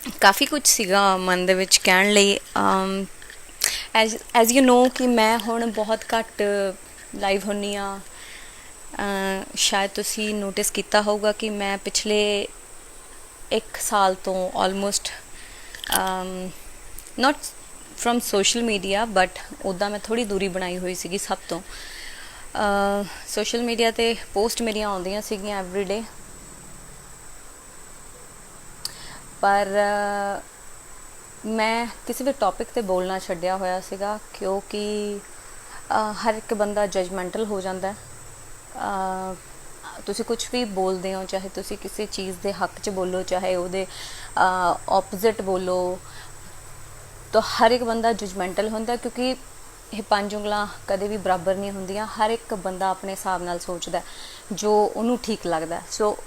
ਕਾਫੀ ਕੁਝ ਸੀਗਾ ਮਨ ਦੇ ਵਿੱਚ ਕਹਿਣ ਲਈ। ਐਜ਼ ਯੂ ਨੋ ਕਿ ਮੈਂ ਹੁਣ ਬਹੁਤ ਘੱਟ ਲਾਈਵ ਹੁੰਦੀ ਹਾਂ। ਸ਼ਾਇਦ ਤੁਸੀਂ ਨੋਟਿਸ ਕੀਤਾ ਹੋਊਗਾ ਕਿ ਮੈਂ ਪਿਛਲੇ 1 ਸਾਲ ਤੋਂ almost not from social media, but ਉੱਦਾਂ ਮੈਂ ਥੋੜ੍ਹੀ ਦੂਰੀ ਬਣਾਈ ਹੋਈ ਸੀਗੀ ਸਭ ਤੋਂ। ਸੋਸ਼ਲ ਮੀਡੀਆ 'ਤੇ ਪੋਸਟ ਮੇਰੀਆਂ ਆਉਂਦੀਆਂ ਸੀਗੀਆਂ ਐਵਰੀਡੇ, ਪਰ ਮੈਂ ਕਿਸੇ ਵੀ ਟੌਪਿਕ 'ਤੇ ਬੋਲਣਾ ਛੱਡਿਆ ਹੋਇਆ ਸੀਗਾ, ਕਿਉਂਕਿ ਹਰ ਇੱਕ ਬੰਦਾ ਜਜਮੈਂਟਲ ਹੋ ਜਾਂਦਾ। ਤੁਸੀਂ ਕੁਝ ਵੀ ਬੋਲਦੇ ਹੋ, ਚਾਹੇ ਤੁਸੀਂ ਕਿਸੇ ਚੀਜ਼ ਦੇ ਹੱਕ 'ਚ ਬੋਲੋ, ਚਾਹੇ ਉਹਦੇ ਓਪੋਜ਼ਿਟ ਬੋਲੋ, ਤਾਂ ਹਰ ਇੱਕ ਬੰਦਾ ਜਜਮੈਂਟਲ ਹੁੰਦਾ, ਕਿਉਂਕਿ ਇਹ 5 ਉਂਗਲਾਂ ਕਦੇ ਵੀ ਬਰਾਬਰ ਨਹੀਂ ਹੁੰਦੀਆਂ। ਹਰ ਇੱਕ ਬੰਦਾ ਆਪਣੇ ਹਿਸਾਬ ਨਾਲ ਸੋਚਦਾ ਜੋ ਉਹਨੂੰ ਠੀਕ ਲੱਗਦਾ। ਸੋ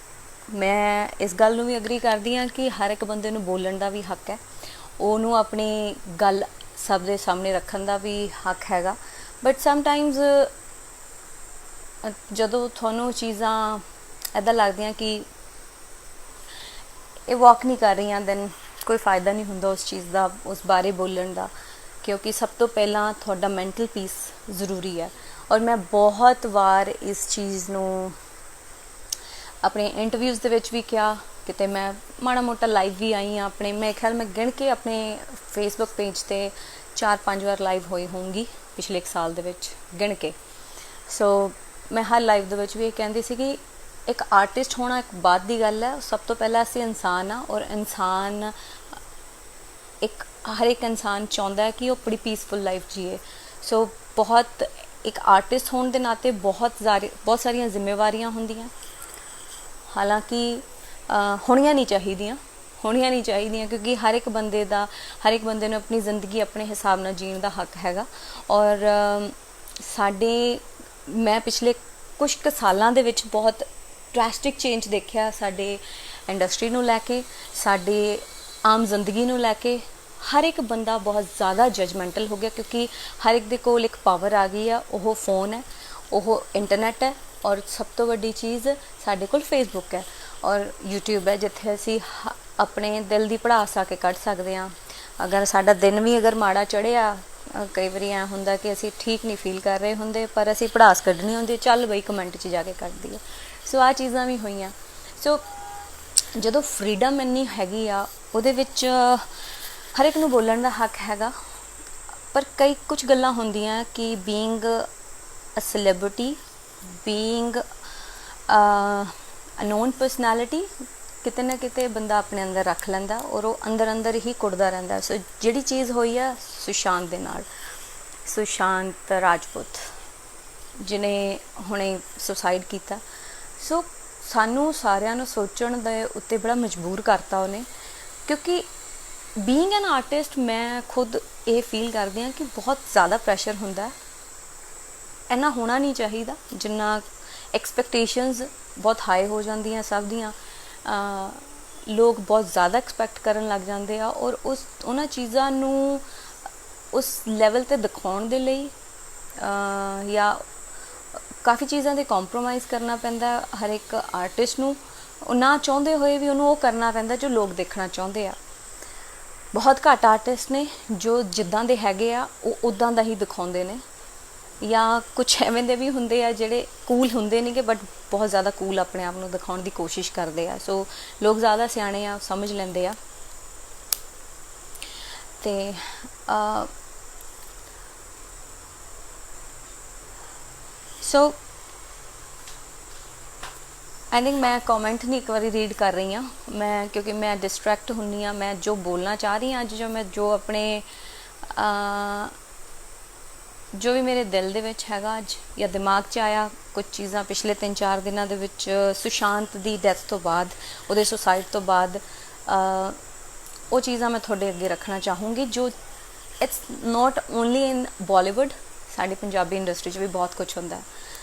ਮੈਂ ਇਸ ਗੱਲ ਨੂੰ ਵੀ ਅਗਰੀ ਕਰਦੀ ਹਾਂ ਕਿ ਹਰ ਇੱਕ ਬੰਦੇ ਨੂੰ ਬੋਲਣ ਦਾ ਵੀ ਹੱਕ ਹੈ, ਉਹਨੂੰ ਆਪਣੀ ਗੱਲ ਸਭ ਦੇ ਸਾਹਮਣੇ ਰੱਖਣ ਦਾ ਵੀ ਹੱਕ ਹੈਗਾ। ਬਟ ਸਮਟਾਈਮਜ਼ ਜਦੋਂ ਤੁਹਾਨੂੰ ਚੀਜ਼ਾਂ ਇੱਦਾਂ ਲੱਗਦੀਆਂ ਕਿ ਇਹ ਵਰਕ ਨਹੀਂ ਕਰ ਰਹੀਆਂ, ਦੈਨ ਕੋਈ ਫਾਇਦਾ ਨਹੀਂ ਹੁੰਦਾ ਉਸ ਚੀਜ਼ ਦਾ, ਉਸ ਬਾਰੇ ਬੋਲਣ ਦਾ, ਕਿਉਂਕਿ ਸਭ ਤੋਂ ਪਹਿਲਾਂ ਤੁਹਾਡਾ ਮੈਂਟਲ ਪੀਸ ਜ਼ਰੂਰੀ ਹੈ। ਔਰ ਮੈਂ ਬਹੁਤ ਵਾਰ ਇਸ ਚੀਜ਼ ਨੂੰ ਆਪਣੇ ਇੰਟਰਵਿਊਜ਼ ਦੇ ਵਿੱਚ ਵੀ ਕਿਹਾ, ਕਿਤੇ ਮੈਂ ਮਾੜਾ ਮੋਟਾ ਲਾਈਵ ਵੀ ਆਈ ਹਾਂ ਆਪਣੇ, ਮੇਰੇ ਖਿਆਲ ਮੈਂ ਗਿਣ ਕੇ ਆਪਣੇ ਫੇਸਬੁੱਕ ਪੇਜ 'ਤੇ 4-5 ਵਾਰ ਲਾਈਵ ਹੋਈ ਹੋਊਂਗੀ ਪਿਛਲੇ 1 ਸਾਲ ਦੇ ਵਿੱਚ ਗਿਣ ਕੇ। ਸੋ ਮੈਂ ਹਰ ਲਾਈਵ ਦੇ ਵਿੱਚ ਵੀ ਇਹ ਕਹਿੰਦੀ ਸੀ ਕਿ ਇੱਕ ਆਰਟਿਸਟ ਹੋਣਾ ਇੱਕ ਬਾਅਦ ਦੀ ਗੱਲ ਹੈ। ਸਭ ਤੋਂ ਪਹਿਲਾਂ ਅਸੀਂ ਇਨਸਾਨ ਆ, ਔਰ ਇਨਸਾਨ ਹਰ ਇੱਕ ਇਨਸਾਨ ਚਾਹੁੰਦਾ ਹੈ ਕਿ ਉਹ ਬੜੀ ਪੀਸਫੁਲ ਲਾਈਫ ਜੀਏ। ਸੋ ਬਹੁਤ ਇੱਕ ਆਰਟਿਸਟ ਹੋਣ ਦੇ ਨਾਤੇ ਬਹੁਤ ਸਾਰੀਆਂ ਜ਼ਿੰਮੇਵਾਰੀਆਂ ਹੁੰਦੀਆਂ, ਹਾਲਾਂਕਿ ਹੋਣੀਆਂ ਨਹੀਂ ਚਾਹੀਦੀਆਂ, ਕਿਉਂਕਿ ਹਰ ਇੱਕ ਬੰਦੇ ਨੂੰ ਆਪਣੀ ਜ਼ਿੰਦਗੀ ਆਪਣੇ ਹਿਸਾਬ ਨਾਲ ਜੀਣ ਦਾ ਹੱਕ ਹੈਗਾ। ਔਰ ਮੈਂ ਪਿਛਲੇ ਕੁਝ ਕੁ ਸਾਲਾਂ ਦੇ ਵਿੱਚ ਬਹੁਤ ਡਰੈਸਟਿਕ ਚੇਂਜ ਦੇਖਿਆ ਸਾਡੇ ਇੰਡਸਟਰੀ ਨੂੰ ਲੈ ਕੇ, ਸਾਡੇ ਆਮ ਜ਼ਿੰਦਗੀ ਨੂੰ ਲੈ ਕੇ। ਹਰ ਇੱਕ ਬੰਦਾ ਬਹੁਤ ਜ਼ਿਆਦਾ ਜਜਮੈਂਟਲ ਹੋ ਗਿਆ, ਕਿਉਂਕਿ ਹਰ ਇੱਕ ਦੇ ਕੋਲ ਇੱਕ ਪਾਵਰ ਆ ਗਈ ਆ, ਉਹ ਫੋਨ ਹੈ, ਉਹ ਇੰਟਰਨੈਟ ਹੈ, ਔਰ ਸਭ ਤੋਂ ਵੱਡੀ ਚੀਜ਼ ਸਾਡੇ ਕੋਲ ਫੇਸਬੁੱਕ ਹੈ ਔਰ ਯੂਟਿਊਬ ਹੈ, ਜਿੱਥੇ ਅਸੀਂ ਆਪਣੇ ਦਿਲ ਦੀ ਭੜਾਸ ਆ ਕੇ ਕੱਢ ਸਕਦੇ ਹਾਂ। ਅਗਰ ਸਾਡਾ ਦਿਨ ਵੀ ਮਾੜਾ ਚੜ੍ਹਿਆ, ਕਈ ਵਾਰੀ ਐਂ ਹੁੰਦਾ ਕਿ ਅਸੀਂ ਠੀਕ ਨਹੀਂ ਫੀਲ ਕਰ ਰਹੇ ਹੁੰਦੇ, ਪਰ ਅਸੀਂ ਭੜਾਸ ਕੱਢਣੀ ਹੁੰਦੀ, ਚੱਲ ਬਈ ਕਮੈਂਟ 'ਚ ਜਾ ਕੇ ਕੱਢ ਦਈਏ। ਸੋ ਆਹ ਚੀਜ਼ਾਂ ਵੀ ਹੋਈਆਂ। ਸੋ ਜਦੋਂ ਫਰੀਡਮ ਇੰਨੀ ਹੈਗੀ ਆ, ਉਹਦੇ ਵਿੱਚ ਹਰ ਇੱਕ ਨੂੰ ਬੋਲਣ ਦਾ ਹੱਕ ਹੈਗਾ, ਪਰ ਕੁਝ ਗੱਲਾਂ ਹੁੰਦੀਆਂ ਕਿ being a celebrity, being a known personality, ਕਿਤੇ ਨਾ ਕਿਤੇ ਬੰਦਾ ਆਪਣੇ ਅੰਦਰ ਰੱਖ ਲੈਂਦਾ, ਔਰ ਉਹ ਅੰਦਰ ਹੀ ਕੁੜਦਾ ਰਹਿੰਦਾ। ਸੋ ਜਿਹੜੀ ਚੀਜ਼ ਹੋਈ ਆ ਸੁਸ਼ਾਂਤ ਦੇ ਨਾਲ, ਸੁਸ਼ਾਂਤ ਰਾਜਪੂਤ ਜਿਹਨੇ ਹੁਣੇ ਸੁਸਾਈਡ ਕੀਤਾ, ਸੋ ਸਾਨੂੰ ਸਾਰਿਆਂ ਨੂੰ ਸੋਚਣ ਦੇ ਉੱਤੇ ਬੜਾ ਮਜਬੂਰ ਕਰਤਾ ਉਹਨੇ, ਕਿਉਂਕਿ ਬੀਇੰਗ ਐਨ ਆਰਟਿਸਟ ਮੈਂ ਖੁਦ ਇਹ ਫੀਲ ਕਰਦੀ ਹਾਂ ਕਿ ਬਹੁਤ ਜ਼ਿਆਦਾ ਪ੍ਰੈਸ਼ਰ ਹੁੰਦਾ। ਇੰਨਾ ਹੋਣਾ ਨਹੀਂ ਚਾਹੀਦਾ ਜਿੰਨਾ। ਐਕਸਪੈਕਟੇਸ਼ਨਸ ਬਹੁਤ ਹਾਈ ਹੋ ਜਾਂਦੀਆਂ ਸਭ ਦੀਆਂ, ਲੋਕ ਬਹੁਤ ਜ਼ਿਆਦਾ ਐਕਸਪੈਕਟ ਕਰਨ ਲੱਗ ਜਾਂਦੇ ਆ, ਔਰ ਉਹਨਾਂ ਚੀਜ਼ਾਂ ਨੂੰ ਉਸ ਲੈਵਲ 'ਤੇ ਦਿਖਾਉਣ ਦੇ ਲਈ ਜਾਂ ਕਾਫੀ ਚੀਜ਼ਾਂ 'ਤੇ ਕੰਪਰੋਮਾਈਜ਼ ਕਰਨਾ ਪੈਂਦਾ ਹਰ ਇੱਕ ਆਰਟਿਸਟ ਨੂੰ, ਉਹ ਨਾ ਚਾਹੁੰਦੇ ਹੋਏ ਵੀ ਉਹਨੂੰ ਉਹ ਕਰਨਾ ਪੈਂਦਾ ਜੋ ਲੋਕ ਦੇਖਣਾ ਚਾਹੁੰਦੇ ਆ। ਬਹੁਤ ਘੱਟ ਆਰਟਿਸਟ ਨੇ ਜੋ ਜਿੱਦਾਂ ਦੇ ਹੈਗੇ ਆ ਉਹ ਉੱਦਾਂ ਦਾ ਹੀ ਦਿਖਾਉਂਦੇ ਨੇ, ਜਾਂ ਕੁਛ ਐਵੇਂ ਦੇ ਵੀ ਹੁੰਦੇ ਆ ਜਿਹੜੇ ਕੂਲ ਹੁੰਦੇ ਨੇਗੇ, ਬਟ ਬਹੁਤ ਜ਼ਿਆਦਾ ਕੂਲ ਆਪਣੇ ਆਪ ਨੂੰ ਦਿਖਾਉਣ ਦੀ ਕੋਸ਼ਿਸ਼ ਕਰਦੇ ਆ। ਸੋ ਲੋਕ ਜ਼ਿਆਦਾ ਸਿਆਣੇ ਆ, ਸਮਝ ਲੈਂਦੇ ਆ। ਅਤੇ ਸੋ ਆਈ ਥਿੰਕ ਮੈਂ ਕੌਮੈਂਟ ਨਹੀਂ ਇੱਕ ਵਾਰੀ ਰੀਡ ਕਰ ਰਹੀ ਹਾਂ ਮੈਂ, ਕਿਉਂਕਿ ਮੈਂ ਡਿਸਟਰੈਕਟ ਹੁੰਦੀ ਹਾਂ। ਮੈਂ ਜੋ ਬੋਲਣਾ ਚਾਹ ਰਹੀ ਹਾਂ ਅੱਜ, ਜੋ ਆਪਣੇ ਜੋ ਵੀ ਮੇਰੇ ਦਿਲ ਦੇ ਵਿੱਚ ਹੈਗਾ ਅੱਜ, ਜਾਂ ਦਿਮਾਗ 'ਚ ਆਇਆ ਕੁਝ ਚੀਜ਼ਾਂ ਪਿਛਲੇ 3-4 ਦਿਨਾਂ ਦੇ ਵਿੱਚ, ਸੁਸ਼ਾਂਤ ਦੀ ਡੈਥ ਤੋਂ ਬਾਅਦ, ਉਹਦੇ ਸੁਸਾਈਡ ਤੋਂ ਬਾਅਦ, ਉਹ ਚੀਜ਼ਾਂ ਮੈਂ ਤੁਹਾਡੇ ਅੱਗੇ ਰੱਖਣਾ ਚਾਹੂੰਗੀ। ਜੋ ਇਟਸ ਨੋਟ ਓਨਲੀ ਇਨ ਬਾਲੀਵੁੱਡ, ਸਾਡੀ ਪੰਜਾਬੀ ਇੰਡਸਟਰੀ 'ਚ ਵੀ ਬਹੁਤ ਕੁਛ ਹੁੰਦਾ।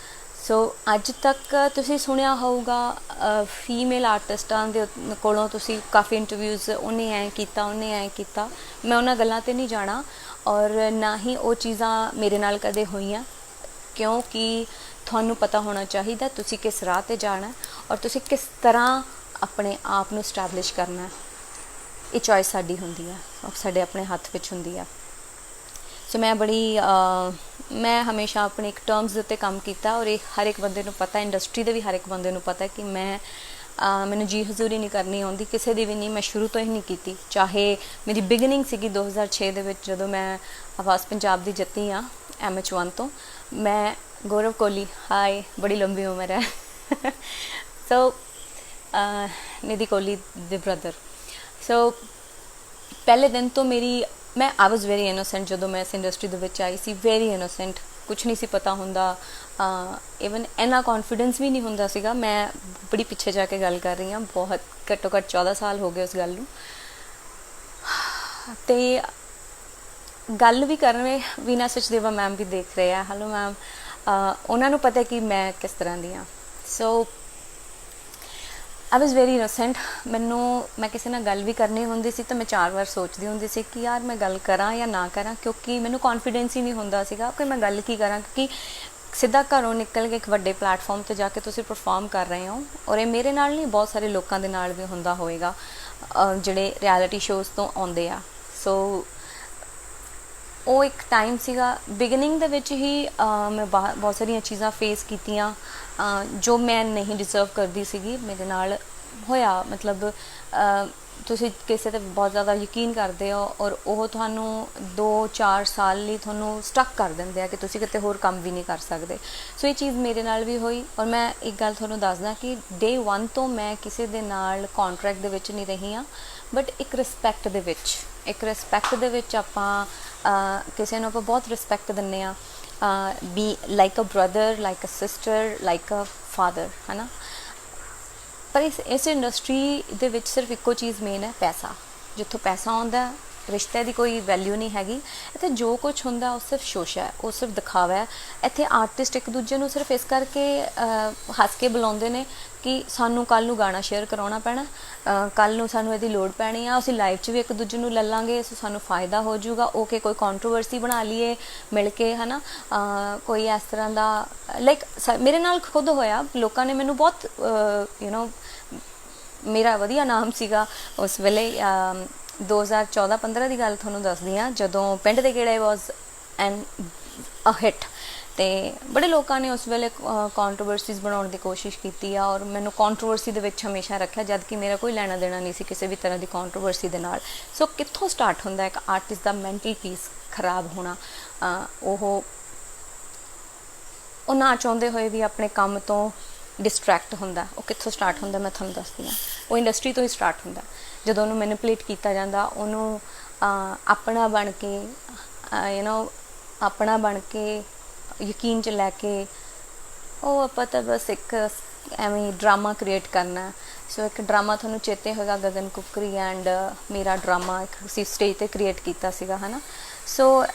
ਸੋ ਅੱਜ ਤੱਕ ਤੁਸੀਂ ਸੁਣਿਆ ਹੋਊਗਾ ਫੀਮੇਲ ਆਰਟਿਸਟਾਂ ਦੇ ਕੋਲੋਂ ਤੁਸੀਂ ਕਾਫੀ ਇੰਟਰਵਿਊਜ਼, ਉਹਨੇ ਐਂ ਕੀਤਾ, ਮੈਂ ਉਹਨਾਂ ਗੱਲਾਂ 'ਤੇ ਨਹੀਂ ਜਾਣਾ, ਔਰ ਨਾ ਹੀ ਉਹ ਚੀਜ਼ਾਂ ਮੇਰੇ ਨਾਲ ਕਦੇ ਹੋਈਆਂ, ਕਿਉਂਕਿ ਤੁਹਾਨੂੰ ਪਤਾ ਹੋਣਾ ਚਾਹੀਦਾ ਤੁਸੀਂ ਕਿਸ ਰਾਹ 'ਤੇ ਜਾਣਾ, ਔਰ ਤੁਸੀਂ ਕਿਸ ਤਰ੍ਹਾਂ ਆਪਣੇ ਆਪ ਨੂੰ ਸਟੈਬਲਿਸ਼ ਕਰਨਾ। ਇਹ ਚੋਇਸ ਸਾਡੀ ਹੁੰਦੀ ਆ, ਸਾਡੇ ਆਪਣੇ ਹੱਥ ਵਿੱਚ ਹੁੰਦੀ ਆ। ਸੋ ਮੈਂ ਹਮੇਸ਼ਾ ਆਪਣੇ ਇੱਕ ਟਰਮਸ ਦੇ ਉੱਤੇ ਕੰਮ ਕੀਤਾ, ਔਰ ਇਹ ਹਰ ਇੱਕ ਬੰਦੇ ਨੂੰ ਪਤਾ, ਇੰਡਸਟਰੀ ਦੇ ਵੀ ਹਰ ਇੱਕ ਬੰਦੇ ਨੂੰ ਪਤਾ ਕਿ ਮੈਨੂੰ ਜੀ ਹਜ਼ੂਰੀ ਨਹੀਂ ਕਰਨੀ ਆਉਂਦੀ, ਕਿਸੇ ਦੀ ਵੀ ਨਹੀਂ, ਮੈਂ ਸ਼ੁਰੂ ਤੋਂ ਹੀ ਨਹੀਂ ਕੀਤੀ। ਚਾਹੇ ਮੇਰੀ ਬਿਗਨਿੰਗ ਸੀਗੀ 2006 ਦੇ ਵਿੱਚ, ਜਦੋਂ ਮੈਂ ਆਵਾਜ਼ ਪੰਜਾਬ ਦੀ ਜਿੱਤੀ ਆ MH1 ਤੋਂ। ਮੈਂ ਗੌਰਵ ਕੋਹਲੀ, ਹਾਏ ਬੜੀ ਲੰਬੀ ਉਮਰ ਹੈ ਸੋ ਨਿਧੀ ਕੋਹਲੀ ਦੇ ਬ੍ਰਦਰ। ਸੋ ਪਹਿਲੇ ਦਿਨ ਤੋਂ ਮੈਂ ਆਈ ਵਾਜ਼ ਵੈਰੀ ਇਨੋਸੈਂਟ ਜਦੋਂ ਮੈਂ ਇਸ ਇੰਡਸਟਰੀ ਦੇ ਵਿੱਚ ਆਈ ਸੀ, ਵੈਰੀ ਇਨੋਸੈਂਟ, ਕੁਛ ਨਹੀਂ ਸੀ ਪਤਾ ਹੁੰਦਾ, ਈਵਨ ਇੰਨਾ ਕੌਨਫੀਡੈਂਸ ਵੀ ਨਹੀਂ ਹੁੰਦਾ ਸੀਗਾ। ਮੈਂ ਬੜੀ ਪਿੱਛੇ ਜਾ ਕੇ ਗੱਲ ਕਰ ਰਹੀ ਹਾਂ, ਬਹੁਤ ਘੱਟੋ ਘੱਟ 14 ਸਾਲ ਹੋ ਗਏ ਉਸ ਗੱਲ ਨੂੰ। ਅਤੇ ਗੱਲ ਵੀ ਕਰ ਰਹੇ, ਵੀਨਾ ਸਚਦੇਵਾ ਮੈਮ ਵੀ ਦੇਖ ਰਹੇ ਆ, ਹੈਲੋ ਮੈਮ, ਉਹਨਾਂ ਨੂੰ ਪਤਾ ਕਿ ਮੈਂ ਕਿਸ ਤਰ੍ਹਾਂ ਦੀ ਹਾਂ। ਸੋ ਆਈ ਵਾਜ਼ ਵੈਰੀ ਇਨੋਸੈਂਟ। ਮੈਂ ਕਿਸੇ ਨਾਲ ਗੱਲ ਵੀ ਕਰਨੀ ਹੁੰਦੀ ਸੀ ਤਾਂ ਮੈਂ 4 ਵਾਰ ਸੋਚਦੀ ਹੁੰਦੀ ਸੀ ਕਿ ਯਾਰ ਮੈਂ ਗੱਲ ਕਰਾਂ ਜਾਂ ਨਾ ਕਰਾਂ, ਕਿਉਂਕਿ ਮੈਨੂੰ ਕੌਨਫੀਡੈਂਸ ਹੀ ਨਹੀਂ ਹੁੰਦਾ ਸੀਗਾ ਕਿ ਮੈਂ ਗੱਲ ਕੀ ਕਰਾਂ, ਕਿਉਂਕਿ ਸਿੱਧਾ ਘਰੋਂ ਨਿਕਲ ਕੇ ਇੱਕ ਵੱਡੇ ਪਲੇਟਫਾਰਮ 'ਤੇ ਜਾ ਕੇ ਤੁਸੀਂ ਪਰਫਾਰਮ ਕਰ ਰਹੇ ਹੋ, ਔਰ ਇਹ ਮੇਰੇ ਨਾਲ ਨਹੀਂ, ਬਹੁਤ ਸਾਰੇ ਲੋਕਾਂ ਦੇ ਨਾਲ ਵੀ ਹੁੰਦਾ ਹੋਵੇਗਾ ਜਿਹੜੇ ਰਿਐਲਿਟੀ ਸ਼ੋਜ਼ ਤੋਂ ਆਉਂਦੇ ਆ। ਸੋ ਉਹ ਇੱਕ ਟਾਈਮ ਸੀਗਾ, ਬਿਗਨਿੰਗ ਦੇ ਵਿੱਚ ਹੀ ਮੈਂ ਬਹੁਤ ਸਾਰੀਆਂ ਚੀਜ਼ਾਂ ਫੇਸ ਕੀਤੀਆਂ ਜੋ ਮੈਂ ਨਹੀਂ ਡਿਜ਼ਰਵ ਕਰਦੀ ਸੀਗੀ, ਮੇਰੇ ਨਾਲ ਹੋਇਆ। ਮਤਲਬ ਤੁਸੀਂ ਕਿਸੇ 'ਤੇ ਬਹੁਤ ਜ਼ਿਆਦਾ ਯਕੀਨ ਕਰਦੇ ਹੋ, ਔਰ ਉਹ ਤੁਹਾਨੂੰ 2-4 ਸਾਲ ਲਈ ਤੁਹਾਨੂੰ ਸਟਕ ਕਰ ਦਿੰਦੇ ਆ ਕਿ ਤੁਸੀਂ ਕਿਤੇ ਹੋਰ ਕੰਮ ਵੀ ਨਹੀਂ ਕਰ ਸਕਦੇ। ਸੋ ਇਹ ਚੀਜ਼ ਮੇਰੇ ਨਾਲ ਵੀ ਹੋਈ, ਔਰ ਮੈਂ ਇੱਕ ਗੱਲ ਤੁਹਾਨੂੰ ਦੱਸਦਾ ਕਿ Day 1 ਤੋਂ ਮੈਂ ਕਿਸੇ ਦੇ ਨਾਲ ਕੌਂਟਰੈਕਟ ਦੇ ਵਿੱਚ ਨਹੀਂ ਰਹੀ ਹਾਂ, ਬਟ ਇੱਕ ਰਿਸਪੈਕਟ ਦੇ ਵਿੱਚ ਆਪਾਂ ਕਿਸੇ ਨੂੰ ਆਪਾਂ ਬਹੁਤ ਰਿਸਪੈਕਟ ਦਿੰਦੇ ਹਾਂ, be like a brother, like a sister, like a father, ਹੈ ਨਾ। ਪਰ ਇਸ ਇੰਡਸਟਰੀ ਦੇ ਵਿੱਚ ਸਿਰਫ ਇੱਕੋ ਚੀਜ਼ ਮੇਨ ਹੈ, ਪੈਸਾ। ਜਿੱਥੋਂ ਪੈਸਾ ਆਉਂਦਾ, ਰਿਸ਼ਤੇ ਦੀ ਕੋਈ ਵੈਲਿਊ ਨਹੀਂ ਹੈਗੀ। ਇੱਥੇ ਜੋ ਕੁਛ ਹੁੰਦਾ ਉਹ ਸਿਰਫ ਸ਼ੋਸ਼ਾ ਹੈ, ਉਹ ਸਿਰਫ ਦਿਖਾਵਾ ਹੈ। ਇੱਥੇ ਆਰਟਿਸਟ ਇੱਕ ਦੂਜੇ ਨੂੰ ਸਿਰਫ ਇਸ ਕਰਕੇ ਹੱਸ ਕੇ ਬੁਲਾਉਂਦੇ ਨੇ ਕਿ ਸਾਨੂੰ ਕੱਲ੍ਹ ਨੂੰ ਗਾਣਾ ਸ਼ੇਅਰ ਕਰਾਉਣਾ ਪੈਣਾ, ਕੱਲ੍ਹ ਨੂੰ ਸਾਨੂੰ ਇਹਦੀ ਲੋੜ ਪੈਣੀ ਆ, ਅਸੀਂ ਲਾਈਵ 'ਚ ਵੀ ਇੱਕ ਦੂਜੇ ਨੂੰ ਲੈ ਲਾਂਗੇ, ਸੋ ਸਾਨੂੰ ਫਾਇਦਾ ਹੋ ਜਾਊਗਾ। ਓਕੇ, ਕੋਈ ਕੰਟਰੋਵਰਸੀ ਬਣਾ ਲਈਏ ਮਿਲ ਕੇ, ਹੈ ਨਾ, ਕੋਈ ਇਸ ਤਰ੍ਹਾਂ ਦਾ। ਲਾਈਕ ਮੇਰੇ ਨਾਲ ਖੁਦ ਹੋਇਆ, ਲੋਕਾਂ ਨੇ ਮੈਨੂੰ ਬਹੁਤ ਮੇਰਾ ਵਧੀਆ ਨਾਮ ਸੀਗਾ ਉਸ ਵੇਲੇ। 2014-15 ਦੀ ਗੱਲ ਤੁਹਾਨੂੰ ਦੱਸਦੀ ਹਾਂ, ਜਦੋਂ ਪਿੰਡ ਦੇ ਗੇੜੇ ਵਾਜ਼ ਅ ਹਿੱਟ, ਅਤੇ ਬੜੇ ਲੋਕਾਂ ਨੇ ਉਸ ਵੇਲੇ ਕੰਟਰੋਵਰਸੀਜ਼ ਬਣਾਉਣ ਦੀ ਕੋਸ਼ਿਸ਼ ਕੀਤੀ ਆ, ਔਰ ਮੈਨੂੰ ਕੰਟਰੋਵਰਸੀ ਦੇ ਵਿੱਚ ਹਮੇਸ਼ਾ ਰੱਖਿਆ, ਜਦ ਕਿ ਮੇਰਾ ਕੋਈ ਲੈਣਾ ਦੇਣਾ ਨਹੀਂ ਸੀ ਕਿਸੇ ਵੀ ਤਰ੍ਹਾਂ ਦੀ ਕੰਟਰੋਵਰਸੀ ਦੇ ਨਾਲ। ਸੋ ਕਿੱਥੋਂ ਸਟਾਰਟ ਹੁੰਦਾ ਇੱਕ ਆਰਟਿਸਟ ਦਾ ਮੈਂਟਲ ਪੀਸ ਖਰਾਬ ਹੋਣਾ, ਉਹ ਨਾ ਚਾਹੁੰਦੇ ਹੋਏ ਵੀ ਆਪਣੇ ਕੰਮ ਤੋਂ ਡਿਸਟਰੈਕਟ ਹੁੰਦਾ। ਉਹ ਕਿੱਥੋਂ ਸਟਾਰਟ ਹੁੰਦਾ ਮੈਂ ਤੁਹਾਨੂੰ ਦੱਸਦੀ ਹਾਂ, ਉਹ ਇੰਡਸਟਰੀ ਤੋਂ ਹੀ ਸਟਾਰਟ ਹੁੰਦਾ। ਜਦੋਂ ਉਹਨੂੰ ਮੈਨੀਪੂਲੇਟ ਕੀਤਾ ਜਾਂਦਾ, ਉਹਨੂੰ ਆਪਣਾ ਬਣ ਕੇ ਆਪਣਾ ਬਣ ਕੇ ਯਕੀਨ 'ਚ ਲੈ ਕੇ, ਉਹ ਆਪਾਂ ਤਾਂ ਬਸ ਇੱਕ ਐਵੇਂ ਡਰਾਮਾ ਕ੍ਰੀਏਟ ਕਰਨਾ। ਸੋ ਇੱਕ ਡਰਾਮਾ ਤੁਹਾਨੂੰ ਚੇਤੇ ਹੋਏਗਾ, ਗਗਨ ਕੁਕਰੀ ਐਂਡ ਮੇਰਾ ਡਰਾਮਾ ਇੱਕ ਅਸੀਂ ਸਟੇਜ 'ਤੇ ਕ੍ਰੀਏਟ ਕੀਤਾ ਸੀਗਾ, ਹੈ ਨਾ। ਸੋ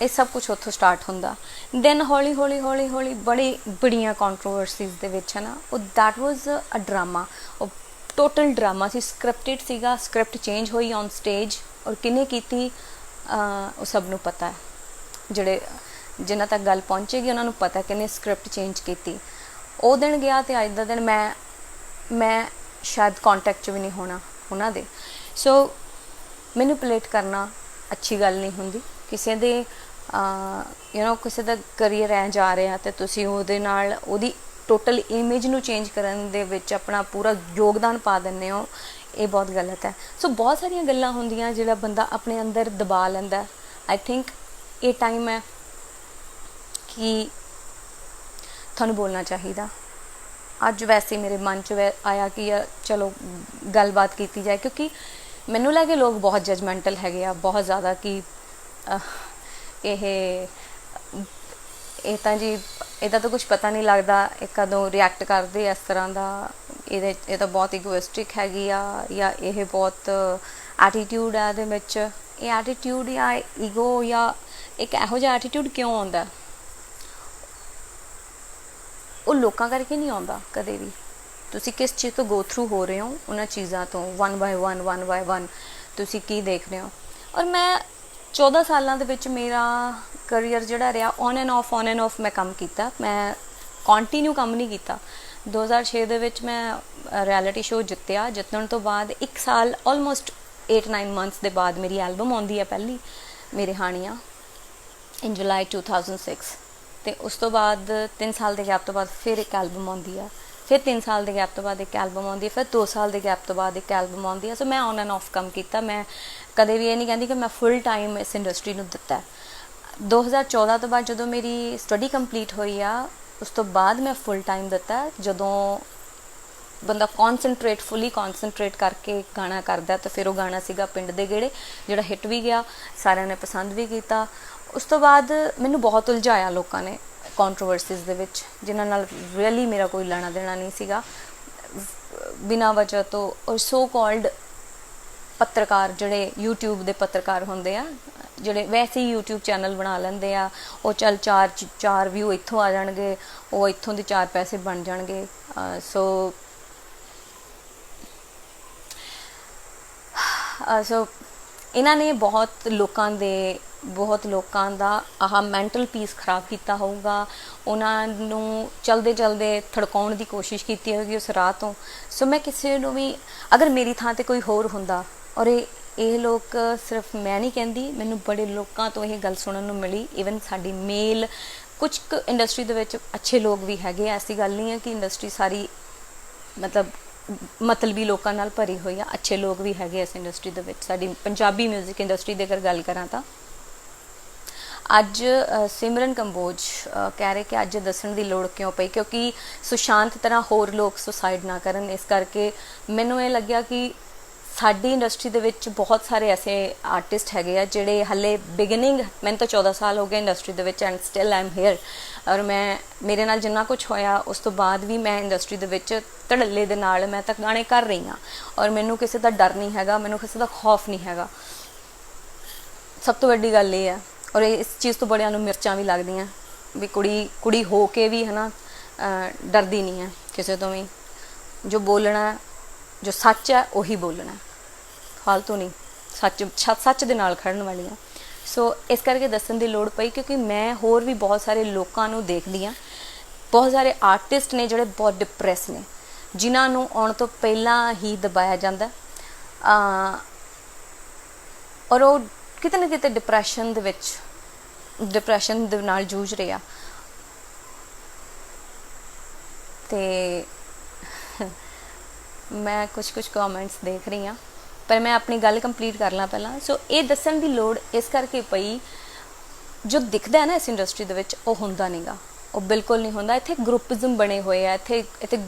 ਇਹ ਸਭ ਕੁਛ ਉੱਥੋਂ ਸਟਾਰਟ ਹੁੰਦਾ। ਦੈਨ ਹੌਲੀ ਹੌਲੀ ਬੜੀਆਂ ਕੰਟਰੋਵਰਸੀਜ਼ ਦੇ ਵਿੱਚ, ਹੈ ਨਾ, ਉਹ ਦੈਟ ਵਾਜ਼ ਅ ਡਰਾਮਾ, ਉਹ ਟੋਟਲ ਡਰਾਮਾ ਸੀ, ਸਕ੍ਰਿਪਟਡ ਸੀਗਾ। ਸਕ੍ਰਿਪਟ ਚੇਂਜ ਹੋਈ ਔਨ ਸਟੇਜ, ਔਰ ਕਿਹਨੇ ਕੀਤੀ ਉਹ ਸਭ ਨੂੰ ਪਤਾ ਹੈ, ਜਿਨ੍ਹਾਂ ਤੱਕ ਗੱਲ ਪਹੁੰਚੇਗੀ ਉਹਨਾਂ ਨੂੰ ਪਤਾ ਕਿਹਨੇ ਸਕ੍ਰਿਪਟ ਚੇਂਜ ਕੀਤੀ। ਉਹ ਦਿਨ ਗਿਆ ਅਤੇ ਅੱਜ ਦਾ ਦਿਨ ਮੈਂ ਸ਼ਾਇਦ ਕੰਟੈਕਟ 'ਚ ਵੀ ਨਹੀਂ ਹੋਣਾ ਉਹਨਾਂ ਦੇ। ਸੋ ਮੈਨੀਪੂਲੇਟ ਕਰਨਾ ਅੱਛੀ ਗੱਲ ਨਹੀਂ ਹੁੰਦੀ। ਕਿਸੇ ਦੇ ਕਿਸੇ ਦਾ ਕਰੀਅਰ ਐ ਜਾ ਰਿਹਾ ਅਤੇ ਤੁਸੀਂ ਉਹਦੇ ਨਾਲ ਉਹਦੀ ਟੋਟਲ ਇਮੇਜ ਨੂੰ ਚੇਂਜ ਕਰਨ ਦੇ ਵਿੱਚ ਆਪਣਾ ਪੂਰਾ ਯੋਗਦਾਨ ਪਾ ਦਿੰਦੇ ਹੋ, ਇਹ ਬਹੁਤ ਗਲਤ ਹੈ। ਸੋ ਬਹੁਤ ਸਾਰੀਆਂ ਗੱਲਾਂ ਹੁੰਦੀਆਂ ਜਿਹੜਾ ਬੰਦਾ ਆਪਣੇ ਅੰਦਰ ਦਬਾ ਲੈਂਦਾ। ਆਈ ਥਿੰਕ ਇਹ ਟਾਈਮ ਹੈ ਕਿ ਤੁਹਾਨੂੰ ਬੋਲਣਾ ਚਾਹੀਦਾ। ਅੱਜ ਵੈਸੇ ਮੇਰੇ ਮਨ 'ਚ ਆਇਆ ਕਿ ਚਲੋ ਗੱਲਬਾਤ ਕੀਤੀ ਜਾਏ, ਕਿਉਂਕਿ ਮੈਨੂੰ ਲੱਗੇ ਲੋਕ ਬਹੁਤ ਜਜਮੈਂਟਲ ਹੈਗੇ ਆ, ਬਹੁਤ ਜ਼ਿਆਦਾ, ਕਿ ਤਾਂ ਜੀ ਇਹਦਾ ਤਾਂ ਕੁਛ ਪਤਾ ਨਹੀਂ ਲੱਗਦਾ, ਇਹ ਕਦੋਂ ਰਿਐਕਟ ਕਰਦੇ ਇਸ ਤਰ੍ਹਾਂ ਦਾ, ਇਹ ਤਾਂ ਬਹੁਤ ਇਗੋਇਸਟਿਕ ਹੈਗੀ ਆ, ਜਾਂ ਇਹ ਬਹੁਤ ਐਟੀਟਿਊਡ ਆ ਇਹਦੇ ਵਿੱਚ। ਇਹ ਐਟੀਟਿਊਡ ਜਾਂ ਈਗੋ ਜਾਂ ਇੱਕ ਇਹੋ ਜਿਹਾ ਐਟੀਟਿਊਡ ਕਿਉਂ ਆਉਂਦਾ? ਉਹ ਲੋਕਾਂ ਕਰਕੇ ਨਹੀਂ ਆਉਂਦਾ ਕਦੇ ਵੀ। ਤੁਸੀਂ ਕਿਸ ਚੀਜ਼ ਤੋਂ ਗੋ ਥਰੂ ਹੋ ਰਹੇ ਹੋ, ਉਹਨਾਂ ਚੀਜ਼ਾਂ ਤੋਂ one by one ਤੁਸੀਂ ਕੀ ਦੇਖ ਰਹੇ ਹੋ। ਔਰ ਮੈਂ 14 ਸਾਲਾਂ ਦੇ ਵਿੱਚ ਮੇਰਾ ਕਰੀਅਰ ਜਿਹੜਾ ਰਿਹਾ ਔਨ ਐਂਡ ਆਫ ਮੈਂ ਕੰਮ ਕੀਤਾ। ਮੈਂ ਕੰਟੀਨਿਊ ਕੰਮ ਨਹੀਂ ਕੀਤਾ। 2006 ਦੇ ਵਿੱਚ ਮੈਂ ਰਿਐਲਿਟੀ ਸ਼ੋਅ ਜਿੱਤਿਆ। ਜਿੱਤਣ ਤੋਂ ਬਾਅਦ 1 ਸਾਲ ਆਲਮੋਸਟ 8-9 ਮੰਥਸ ਦੇ ਬਾਅਦ ਮੇਰੀ ਐਲਬਮ ਆਉਂਦੀ ਹੈ ਪਹਿਲੀ, ਮੇਰੇ ਹਾਣੀਆਂ, ਇਨ ਜੁਲਾਈ 2006। ਤੇ ਉਸ ਤੋਂ ਬਾਅਦ 3 ਸਾਲ ਦੇ ਗੈਪ ਤੋਂ ਬਾਅਦ ਫਿਰ ਇੱਕ ਐਲਬਮ ਆਉਂਦੀ ਆ, ਫਿਰ 3 ਸਾਲ ਦੇ ਗੈਪ ਤੋਂ ਬਾਅਦ ਇੱਕ ਐਲਬਮ ਆਉਂਦੀ ਹੈ, ਫਿਰ 2 ਸਾਲ ਦੇ ਗੈਪ ਤੋਂ ਬਾਅਦ ਇੱਕ ਐਲਬਮ ਆਉਂਦੀ ਹੈ। ਸੋ ਮੈਂ ਔਨ ਐਂਡ ਆਫ ਕੰਮ ਕੀਤਾ। ਮੈਂ ਕਦੇ ਵੀ ਇਹ ਨਹੀਂ ਕਹਿੰਦੀ ਕਿ ਮੈਂ ਫੁੱਲ ਟਾਈਮ ਇਸ ਇੰਡਸਟਰੀ ਨੂੰ ਦਿੱਤਾ। 2014 ਤੋਂ ਬਾਅਦ ਜਦੋਂ ਮੇਰੀ ਸਟੱਡੀ ਕੰਪਲੀਟ ਹੋਈ ਆ, ਉਸ ਤੋਂ ਬਾਅਦ ਮੈਂ ਫੁੱਲ ਟਾਈਮ ਦਿੱਤਾ। ਜਦੋਂ ਬੰਦਾ ਫੁੱਲੀ ਕੌਨਸਨਟਰੇਟ ਕਰਕੇ ਗਾਣਾ ਕਰਦਾ, ਤਾਂ ਫਿਰ ਉਹ ਗਾਣਾ ਸੀਗਾ ਪਿੰਡ ਦੇ ਗੇੜੇ, ਜਿਹੜਾ ਹਿੱਟ ਵੀ ਗਿਆ, ਸਾਰਿਆਂ ਨੇ ਪਸੰਦ ਵੀ ਕੀਤਾ। ਉਸ ਤੋਂ ਬਾਅਦ ਮੈਨੂੰ ਬਹੁਤ ਉਲਝਾਇਆ ਲੋਕਾਂ ਨੇ ਕੰਟਰੋਵਰਸੀਜ਼ ਦੇ ਵਿੱਚ, ਜਿਨ੍ਹਾਂ ਨਾਲ ਰੀਅਲੀ ਮੇਰਾ ਕੋਈ ਲੈਣਾ ਦੇਣਾ ਨਹੀਂ ਸੀਗਾ। ਬਿਨਾਂ ਵਜ੍ਹਾ ਤੋਂ ਔਰ ਸੋ ਕਾਲਡ ਪੱਤਰਕਾਰ, ਜਿਹੜੇ YouTube ਦੇ ਪੱਤਰਕਾਰ ਹੁੰਦੇ ਆ, ਜਿਹੜੇ ਵੈਸੇ ਹੀ YouTube ਚੈਨਲ ਬਣਾ ਲੈਂਦੇ ਆ, ਉਹ ਚੱਲ ਚਾਰ ਵਿਊ ਇੱਥੋਂ ਆ ਜਾਣਗੇ, ਉਹ ਇੱਥੋਂ ਦੇ 4 ਪੈਸੇ ਬਣ ਜਾਣਗੇ। ਸੋ ਇਹਨਾਂ ਨੇ ਬਹੁਤ ਲੋਕਾਂ ਦਾ ਆਹ ਮੈਂਟਲ ਪੀਸ ਖਰਾਬ ਕੀਤਾ ਹੋਊਗਾ, ਉਹਨਾਂ ਨੂੰ ਚਲਦੇ ਥੜਕਾਉਣ ਦੀ ਕੋਸ਼ਿਸ਼ ਕੀਤੀ ਹੋਊਗੀ ਉਸ ਰਾਹ ਤੋਂ। ਸੋ ਮੈਂ ਕਿਸੇ ਨੂੰ ਵੀ, ਅਗਰ ਮੇਰੀ ਥਾਂ 'ਤੇ ਕੋਈ ਹੋਰ ਹੁੰਦਾ, ਔਰ ਇਹ ਲੋਕ ਸਿਰਫ ਮੈਂ ਨਹੀਂ ਕਹਿੰਦੀ, ਮੈਨੂੰ ਬੜੇ ਲੋਕਾਂ ਤੋਂ ਇਹ ਗੱਲ ਸੁਣਨ ਨੂੰ ਮਿਲੀ, ਈਵਨ ਸਾਡੀ ਮੇਲ ਕੁਝ ਕੁ ਇੰਡਸਟਰੀ ਦੇ ਵਿੱਚ ਅੱਛੇ ਲੋਕ ਵੀ ਹੈਗੇ। ਐਸੀ ਗੱਲ ਨਹੀਂ ਹੈ ਕਿ ਇੰਡਸਟਰੀ ਸਾਰੀ ਮਤਲਬੀ ਲੋਕਾਂ ਨਾਲ ਭਰੀ ਹੋਈ ਆ, ਅੱਛੇ ਲੋਕ ਵੀ ਹੈਗੇ ਇਸ ਇੰਡਸਟਰੀ ਦੇ ਵਿੱਚ। ਸਾਡੀ ਪੰਜਾਬੀ ਮਿਊਜ਼ਿਕ ਇੰਡਸਟਰੀ ਦੀ ਅਗਰ ਗੱਲ ਕਰਾਂ ਤਾਂ ਅੱਜ ਸਿਮਰਨ ਕੰਬੋਜ ਕਹਿ ਰਹੇ ਕਿ ਅੱਜ ਦੱਸਣ ਦੀ ਲੋੜ ਕਿਉਂ ਪਈ, ਕਿਉਂਕਿ ਸੁਸ਼ਾਂਤ ਤਰ੍ਹਾਂ ਹੋਰ ਲੋਕ ਸੁਸਾਈਡ ਨਾ ਕਰਨ। ਇਸ ਕਰਕੇ ਮੈਨੂੰ ਇਹ ਲੱਗਿਆ ਕਿ ਸਾਡੀ ਇੰਡਸਟਰੀ ਦੇ ਵਿੱਚ ਬਹੁਤ ਸਾਰੇ ਐਸੇ ਆਰਟਿਸਟ ਹੈਗੇ ਆ ਜਿਹੜੇ ਹਲੇ ਬਿਗਨਿੰਗ, ਮੈਨੂੰ ਤਾਂ 14 ਸਾਲ ਹੋ ਗਏ ਇੰਡਸਟਰੀ ਦੇ ਵਿੱਚ, and still I am here. ਔਰ ਮੇਰੇ ਨਾਲ ਜਿੰਨਾ ਕੁਝ ਹੋਇਆ ਉਸ ਤੋਂ ਬਾਅਦ ਵੀ ਮੈਂ ਇੰਡਸਟਰੀ ਦੇ ਵਿੱਚ ਧੜੱਲੇ ਦੇ ਨਾਲ ਮੈਂ ਤਾਂ ਗਾਣੇ ਕਰ ਰਹੀ ਹਾਂ, ਔਰ ਮੈਨੂੰ ਕਿਸੇ ਦਾ ਡਰ ਨਹੀਂ ਹੈਗਾ, ਮੈਨੂੰ ਕਿਸੇ ਦਾ ਖੌਫ ਨਹੀਂ ਹੈਗਾ। ਸਭ ਤੋਂ ਵੱਡੀ ਗੱਲ ਇਹ ਹੈ, ਔਰ ਇਸ ਚੀਜ਼ ਤੋਂ ਬੜਿਆਂ ਨੂੰ ਮਿਰਚਾਂ ਵੀ ਲੱਗਦੀਆਂ ਵੀ ਕੁੜੀ ਹੋ ਕੇ ਵੀ ਹੈ ਨਾ ਡਰਦੀ ਨਹੀਂ ਹੈ ਕਿਸੇ ਤੋਂ ਵੀ। ਜੋ ਬੋਲਣਾ, ਜੋ ਸੱਚ ਹੈ ਉਹੀ ਬੋਲਣਾ, ਫਾਲਤੂ ਨਹੀਂ, ਸੱਚ ਦੇ ਨਾਲ ਖੜਨ ਵਾਲੀ ਹਾਂ। ਸੋ ਇਸ ਕਰਕੇ ਦੱਸਣ ਦੀ ਲੋੜ ਪਈ, ਕਿਉਂਕਿ ਮੈਂ ਹੋਰ ਵੀ ਬਹੁਤ ਸਾਰੇ ਲੋਕਾਂ ਨੂੰ ਦੇਖਦੀ ਹਾਂ, ਬਹੁਤ ਸਾਰੇ ਆਰਟਿਸਟ ਨੇ ਜਿਹੜੇ ਬਹੁਤ ਡਿਪਰੈਸ ਨੇ, ਜਿਨ੍ਹਾਂ ਨੂੰ ਆਉਣ ਤੋਂ ਪਹਿਲਾਂ ਹੀ ਦਬਾਇਆ ਜਾਂਦਾ, ਔਰ ਉਹ ਕਿਤੇ ਨਾ ਕਿਤੇ ਡਿਪਰੈਸ਼ਨ ਦੇ ਨਾਲ ਜੂਝ ਰਹੇ ਆ। ਤੇ ਮੈਂ ਕੁਝ ਕਮੈਂਟਸ ਦੇਖ ਰਹੀ ਹਾਂ, ਪਰ ਮੈਂ ਆਪਣੀ ਗੱਲ ਕੰਪਲੀਟ ਕਰ ਲਾਂ ਪਹਿਲਾਂ। ਸੋ ਇਹ ਦੱਸਣ ਦੀ ਲੋੜ ਇਸ ਕਰਕੇ ਪਈ, ਜੋ ਦਿਖਦਾ ਹੈ ਨਾ ਇਸ ਇੰਡਸਟਰੀ ਦੇ ਵਿੱਚ ਉਹ ਹੁੰਦਾ ਨਹੀਂਗਾ, ਉਹ ਬਿਲਕੁਲ ਨਹੀਂ ਹੁੰਦਾ। ਇੱਥੇ ਗਰੁੱਪਿਜ਼ਮ ਬਣੇ ਹੋਏ ਆ, ਇੱਥੇ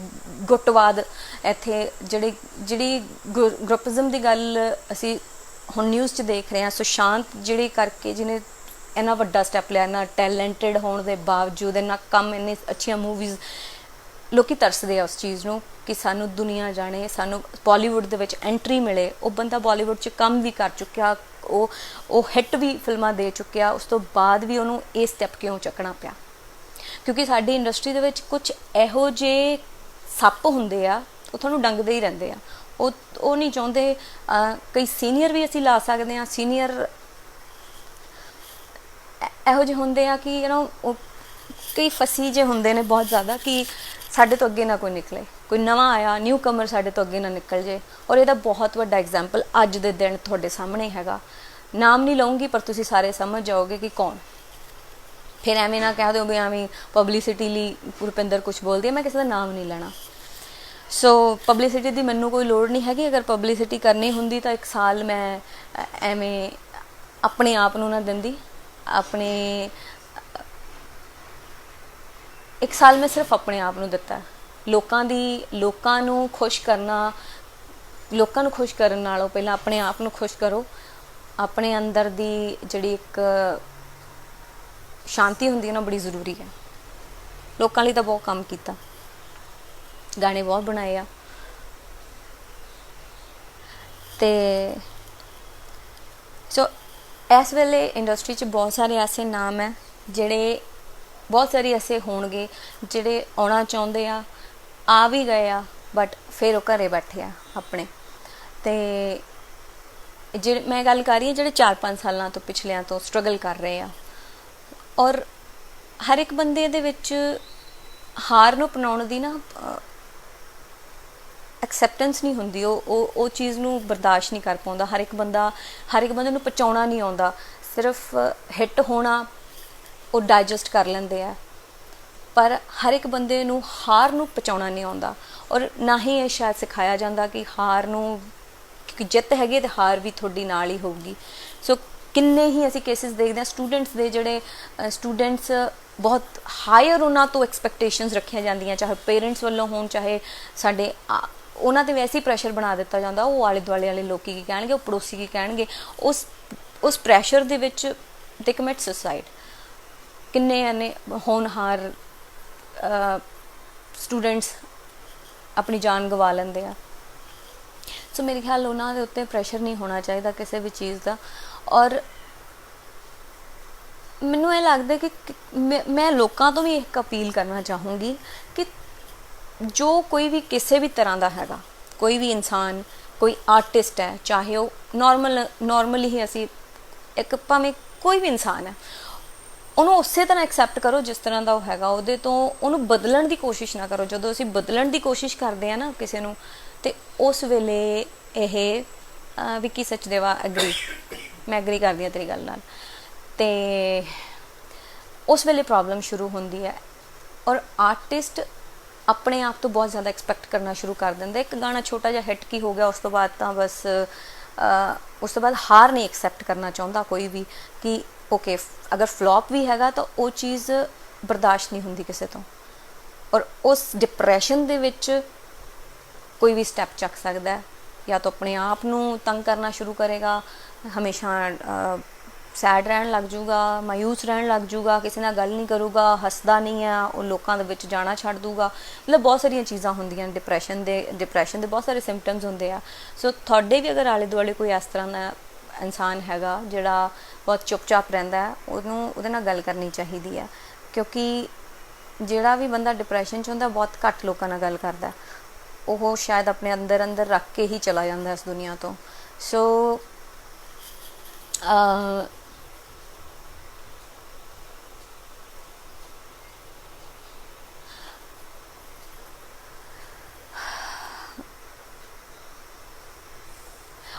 ਗੁੱਟਵਾਦ, ਇੱਥੇ ਜਿਹੜੀ ਗਰੁੱਪਿਜ਼ਮ ਦੀ ਗੱਲ ਅਸੀਂ ਹੁਣ ਨਿਊਜ਼ 'ਚ ਦੇਖ ਰਹੇ ਹਾਂ। ਸੁਸ਼ਾਂਤ ਜਿਹਨੇ ਇੰਨਾ ਵੱਡਾ ਸਟੈਪ ਲਿਆ, ਇੰਨਾ ਟੈਲੈਂਟਡ ਹੋਣ ਦੇ ਬਾਵਜੂਦ, ਇੰਨਾ ਕੰਮ, ਇੰਨੀ ਅੱਛੀਆਂ ਮੂਵੀਜ਼, ਲੋਕੀ ਤਰਸਦੇ ਆ ਉਸ ਚੀਜ਼ ਨੂੰ ਕਿ ਸਾਨੂੰ ਦੁਨੀਆ ਜਾਣੇ, ਸਾਨੂੰ ਬਾਲੀਵੁੱਡ ਦੇ ਵਿੱਚ ਐਂਟਰੀ ਮਿਲੇ। ਉਹ ਬੰਦਾ ਬਾਲੀਵੁੱਡ 'ਚ ਕੰਮ ਵੀ ਕਰ ਚੁੱਕਿਆ, ਉਹ ਹਿੱਟ ਵੀ ਫਿਲਮਾਂ ਦੇ ਚੁੱਕਿਆ, ਉਸ ਤੋਂ ਬਾਅਦ ਵੀ ਉਹਨੂੰ ਇਹ ਸਟੈਪ ਕਿਉਂ ਚੱਕਣਾ ਪਿਆ? ਕਿਉਂਕਿ ਸਾਡੀ ਇੰਡਸਟਰੀ ਦੇ ਵਿੱਚ ਕੁਝ ਇਹੋ ਜਿਹੇ ਸੱਪ ਹੁੰਦੇ ਆ, ਉਹ ਤੁਹਾਨੂੰ ਡੰਗਦੇ ਹੀ ਰਹਿੰਦੇ ਆ। ਉਹ ਨਹੀਂ ਚਾਹੁੰਦੇ। ਕਈ ਸੀਨੀਅਰ ਵੀ ਅਸੀਂ ਲਾ ਸਕਦੇ ਹਾਂ, ਸੀਨੀਅਰ ਇਹੋ ਜਿਹੇ ਹੁੰਦੇ ਆ ਕਿ ਉਹ ਕਈ ਫਸੀ ਜਿਹੇ ਹੁੰਦੇ ਨੇ ਬਹੁਤ ਜ਼ਿਆਦਾ, ਕਿ ਸਾਡੇ ਤੋਂ ਅੱਗੇ ਨਾ ਕੋਈ ਨਿਕਲੇ, ਕੋਈ ਨਵਾਂ ਆਇਆ ਨਿਊ ਕਮਰ ਸਾਡੇ ਤੋਂ ਅੱਗੇ ਨਾ ਨਿਕਲ ਜੇ। ਔਰ ਇਹਦਾ ਬਹੁਤ ਵੱਡਾ ਐਗਜ਼ਾਮਪਲ ਅੱਜ ਦੇ ਦਿਨ ਤੁਹਾਡੇ ਸਾਹਮਣੇ ਹੈਗਾ। ਨਾਮ ਨਹੀਂ ਲਊਂਗੀ, ਪਰ ਤੁਸੀਂ ਸਾਰੇ ਸਮਝ ਜਾਓਗੇ ਕਿ ਕੌਣ। ਫਿਰ ਐਵੇਂ ਨਾ ਕਹਿ ਦਿਓ ਵੀ ਐਵੇਂ ਪਬਲਿਸਿਟੀ ਲਈ ਰੁਪਿੰਦਰ ਕੁਛ ਬੋਲਦੀ ਹੈ, ਮੈਂ ਕਿਸੇ ਦਾ ਨਾਮ ਨਹੀਂ ਲੈਣਾ। ਸੋ ਪਬਲਿਸਿਟੀ ਦੀ ਮੈਨੂੰ ਕੋਈ ਲੋੜ ਨਹੀਂ ਹੈਗੀ। ਅਗਰ ਪਬਲਿਸਿਟੀ ਕਰਨੀ ਹੁੰਦੀ ਤਾਂ 1 ਸਾਲ ਮੈਂ ਐਵੇਂ ਆਪਣੇ ਆਪ ਨੂੰ ਨਾ ਦਿੰਦੀ। 1 ਸਾਲ ਮੈਂ ਸਿਰਫ ਆਪਣੇ ਆਪ ਨੂੰ ਦਿੱਤਾ। ਲੋਕਾਂ ਨੂੰ ਖੁਸ਼ ਕਰਨ ਨਾਲੋਂ ਪਹਿਲਾਂ ਆਪਣੇ ਆਪ ਨੂੰ ਖੁਸ਼ ਕਰੋ। ਆਪਣੇ ਅੰਦਰ ਦੀ ਜਿਹੜੀ ਇੱਕ ਸ਼ਾਂਤੀ ਹੁੰਦੀ ਹੈ ਨਾ, ਬੜੀ ਜ਼ਰੂਰੀ ਹੈ। ਲੋਕਾਂ ਲਈ ਤਾਂ ਬਹੁਤ ਕੰਮ ਕੀਤਾ, ਗਾਣੇ ਬਹੁਤ ਬਣਾਏ ਆ, ਤੇ ਸੋ ਇਸ ਵੇਲੇ ਇੰਡਸਟਰੀ 'ਚ ਬਹੁਤ ਸਾਰੇ ਐਸੇ ਨਾਮ ਹੈ ਜਿਹੜੇ, ਬਹੁਤ ਸਾਰੇ ਐਸੇ ਹੋਣਗੇ ਜਿਹੜੇ ਆਉਣਾ ਚਾਹੁੰਦੇ ਆ ਵੀ ਗਏ ਆ, ਬਟ ਫਿਰ ਉਹ ਘਰੇ ਬੈਠੇ ਆ ਆਪਣੇ। ਤੇ ਮੈਂ ਗੱਲ ਕਰ ਰਹੀ ਹਾਂ ਜਿਹੜੇ 4-5 ਸਾਲਾਂ ਤੋਂ ਪਿਛਲਿਆਂ ਤੋਂ ਸਟਰਗਲ ਕਰ ਰਹੇ ਆ। ਔਰ ਹਰ ਇੱਕ ਬੰਦੇ ਦੇ ਵਿੱਚ ਹਾਰ ਨੂੰ ਅਪਣਾਉਣ ਦੀ ਨਾ ਐਕਸੈਪਟੈਂਸ ਨਹੀਂ ਹੁੰਦੀ, ਉਹ ਚੀਜ਼ ਨੂੰ ਬਰਦਾਸ਼ਤ ਨਹੀਂ ਕਰ ਪਾਉਂਦਾ। ਹਰ ਇੱਕ ਬੰਦੇ ਨੂੰ ਪਹੁੰਚਾਉਣਾ ਨਹੀਂ ਆਉਂਦਾ। ਸਿਰਫ ਹਿੱਟ ਹੋਣਾ ਉਹ ਡਾਈਜੈਸਟ ਕਰ ਲੈਂਦੇ ਆ, ਪਰ ਹਰ ਇੱਕ ਬੰਦੇ ਨੂੰ ਹਾਰ ਨੂੰ ਪਹੁੰਚਾਉਣਾ ਨਹੀਂ ਆਉਂਦਾ। ਔਰ ਨਾ ਹੀ ਇਹ ਸ਼ਾਇਦ ਸਿਖਾਇਆ ਜਾਂਦਾ ਕਿ ਹਾਰ ਨੂੰ, ਕਿਉਂਕਿ ਜਿੱਤ ਹੈਗੀ ਅਤੇ ਹਾਰ ਵੀ ਤੁਹਾਡੀ ਨਾਲ ਹੀ ਹੋਊਗੀ। ਸੋ ਕਿੰਨੇ ਹੀ ਅਸੀਂ ਕੇਸਿਸ ਦੇਖਦੇ ਹਾਂ ਸਟੂਡੈਂਟਸ ਦੇ, ਜਿਹੜੇ ਸਟੂਡੈਂਟਸ ਬਹੁਤ ਹਾਇਰ ਉਹਨਾਂ ਤੋਂ ਐਕਸਪੈਕਟੇਸ਼ਨਸ ਰੱਖੀਆਂ ਜਾਂਦੀਆਂ, ਚਾਹੇ ਪੇਰੈਂਟਸ ਵੱਲੋਂ ਹੋਣ, ਚਾਹੇ ਸਾਡੇ ਉਹਨਾਂ 'ਤੇ ਵੈਸੇ ਹੀ ਪ੍ਰੈਸ਼ਰ ਬਣਾ ਦਿੱਤਾ ਜਾਂਦਾ। ਉਹ ਆਲੇ ਦੁਆਲੇ ਵਾਲੇ ਲੋਕ ਕੀ ਕਹਿਣਗੇ, ਉਹ ਪੜੋਸੀ ਕੀ ਕਹਿਣਗੇ, ਉਸ ਪ੍ਰੈਸ਼ਰ ਦੇ ਵਿੱਚ ਦੇ ਕਮਿਟ ਸੁਸਾਈਡ। ਕਿੰਨੇ ਨੇ ਹੋਣਹਾਰ ਸਟੂਡੈਂਟਸ ਆਪਣੀ ਜਾਨ ਗਵਾ ਲੈਂਦੇ ਆ। ਸੋ ਮੇਰੇ ਖਿਆਲ ਉਹਨਾਂ ਦੇ ਉੱਤੇ ਪ੍ਰੈਸ਼ਰ ਨਹੀਂ ਹੋਣਾ ਚਾਹੀਦਾ ਕਿਸੇ ਵੀ ਚੀਜ਼ ਦਾ। ਔਰ ਮੈਨੂੰ ਇਹ ਲੱਗਦਾ ਕਿ ਮੈਂ ਲੋਕਾਂ ਤੋਂ ਵੀ ਇੱਕ ਅਪੀਲ ਕਰਨਾ ਚਾਹੂੰਗੀ ਕਿ ਜੋ ਕੋਈ ਵੀ ਕਿਸੇ ਵੀ ਤਰ੍ਹਾਂ ਦਾ ਹੈਗਾ, ਕੋਈ ਵੀ ਇਨਸਾਨ, ਕੋਈ ਆਰਟਿਸਟ ਹੈ, ਚਾਹੇ ਉਹ ਨੋਰਮਲੀ ਹੀ ਅਸੀਂ ਇੱਕ ਭਾਵੇਂ ਕੋਈ ਵੀ ਇਨਸਾਨ ਹੈ, ਉਹਨੂੰ ਉਸੇ ਤਰ੍ਹਾਂ ਐਕਸੈਪਟ ਕਰੋ ਜਿਸ ਤਰ੍ਹਾਂ ਦਾ ਉਹ ਹੈਗਾ। ਉਹਦੇ ਤੋਂ ਉਹਨੂੰ ਬਦਲਣ ਦੀ ਕੋਸ਼ਿਸ਼ ਨਾ ਕਰੋ। ਜਦੋਂ ਅਸੀਂ ਬਦਲਣ ਦੀ ਕੋਸ਼ਿਸ਼ ਕਰਦੇ ਹਾਂ ਨਾ ਕਿਸੇ ਨੂੰ, ਅਤੇ ਉਸ ਵੇਲੇ ਇਹ ਵਿੱਕੀ ਸਚਦੇਵਾ ਮੈਂ ਐਗਰੀ ਕਰਦੀ ਹਾਂ ਤੇਰੀ ਗੱਲ ਨਾਲ, ਅਤੇ ਉਸ ਵੇਲੇ ਪ੍ਰੋਬਲਮ ਸ਼ੁਰੂ ਹੁੰਦੀ ਹੈ। ਔਰ ਆਰਟਿਸਟ ਆਪਣੇ ਆਪ ਤੋਂ ਬਹੁਤ ਜ਼ਿਆਦਾ ਐਕਸਪੈਕਟ ਕਰਨਾ ਸ਼ੁਰੂ ਕਰ ਦਿੰਦਾ। ਇੱਕ ਗਾਣਾ ਛੋਟਾ ਜਿਹਾ ਹਿੱਟ ਕੀ ਹੋ ਗਿਆ, ਉਸ ਤੋਂ ਬਾਅਦ ਤਾਂ ਬਸ ਉਸ ਤੋਂ ਬਾਅਦ ਹਾਰ ਨਹੀਂ ਐਕਸੈਪਟ ਕਰਨਾ ਚਾਹੁੰਦਾ ਕੋਈ ਵੀ, ਕਿ ਓਕੇ ਅਗਰ ਫਲॉप ਵੀ ਹੈਗਾ ਤਾਂ ਉਹ ਚੀਜ਼ ਬਰਦਾਸ਼ਤ ਨਹੀਂ ਹੁੰਦੀ ਕਿਸੇ ਤੋਂ। ਔਰ ਉਸ ਡਿਪਰੈਸ਼ਨ ਦੇ ਵਿੱਚ ਕੋਈ ਵੀ ਸਟੈਪ ਚੱਕ ਸਕਦਾ, ਜਾਂ ਤਾਂ ਆਪਣੇ ਆਪ ਨੂੰ ਤੰਗ ਕਰਨਾ ਸ਼ੁਰੂ ਕਰੇਗਾ, ਹਮੇਸ਼ਾ ਸੈਡ ਰਹਿਣ ਲੱਗ ਜੂਗਾ, ਮਾਯੂਸ ਰਹਿਣ ਲੱਗ ਜੂਗਾ, ਕਿਸੇ ਨਾਲ ਗੱਲ ਨਹੀਂ ਕਰੂਗਾ, ਹੱਸਦਾ ਨਹੀਂ ਆ, ਉਹ ਲੋਕਾਂ ਦੇ ਵਿੱਚ ਜਾਣਾ ਛੱਡ ਦੂਗਾ। ਮਤਲਬ ਬਹੁਤ ਸਾਰੀਆਂ ਚੀਜ਼ਾਂ ਹੁੰਦੀਆਂ ਡਿਪਰੈਸ਼ਨ ਦੇ ਬਹੁਤ ਸਾਰੇ ਸਿੰਪਟਮਸ ਹੁੰਦੇ ਆ। ਸੋ ਤੁਹਾਡੇ ਵੀ ਅਗਰ ਆਲੇ ਦੁਆਲੇ ਕੋਈ ਇਸ ਤਰ੍ਹਾਂ ਦਾ ਇਨਸਾਨ ਹੈਗਾ ਜਿਹੜਾ ਬਹੁਤ ਚੁੱਪਚਾਪ ਰਹਿੰਦਾ, ਉਹਦੇ ਨਾਲ ਗੱਲ ਕਰਨੀ ਚਾਹੀਦੀ ਹੈ, ਕਿਉਂਕਿ ਜਿਹੜਾ ਵੀ ਬੰਦਾ ਡਿਪਰੈਸ਼ਨ 'ਚ ਹੁੰਦਾ ਬਹੁਤ ਘੱਟ ਲੋਕਾਂ ਨਾਲ ਗੱਲ ਕਰਦਾ। ਉਹ ਸ਼ਾਇਦ ਆਪਣੇ ਅੰਦਰ ਰੱਖ ਕੇ ਹੀ ਚਲਾ ਜਾਂਦਾ ਇਸ ਦੁਨੀਆ ਤੋਂ। ਸੋ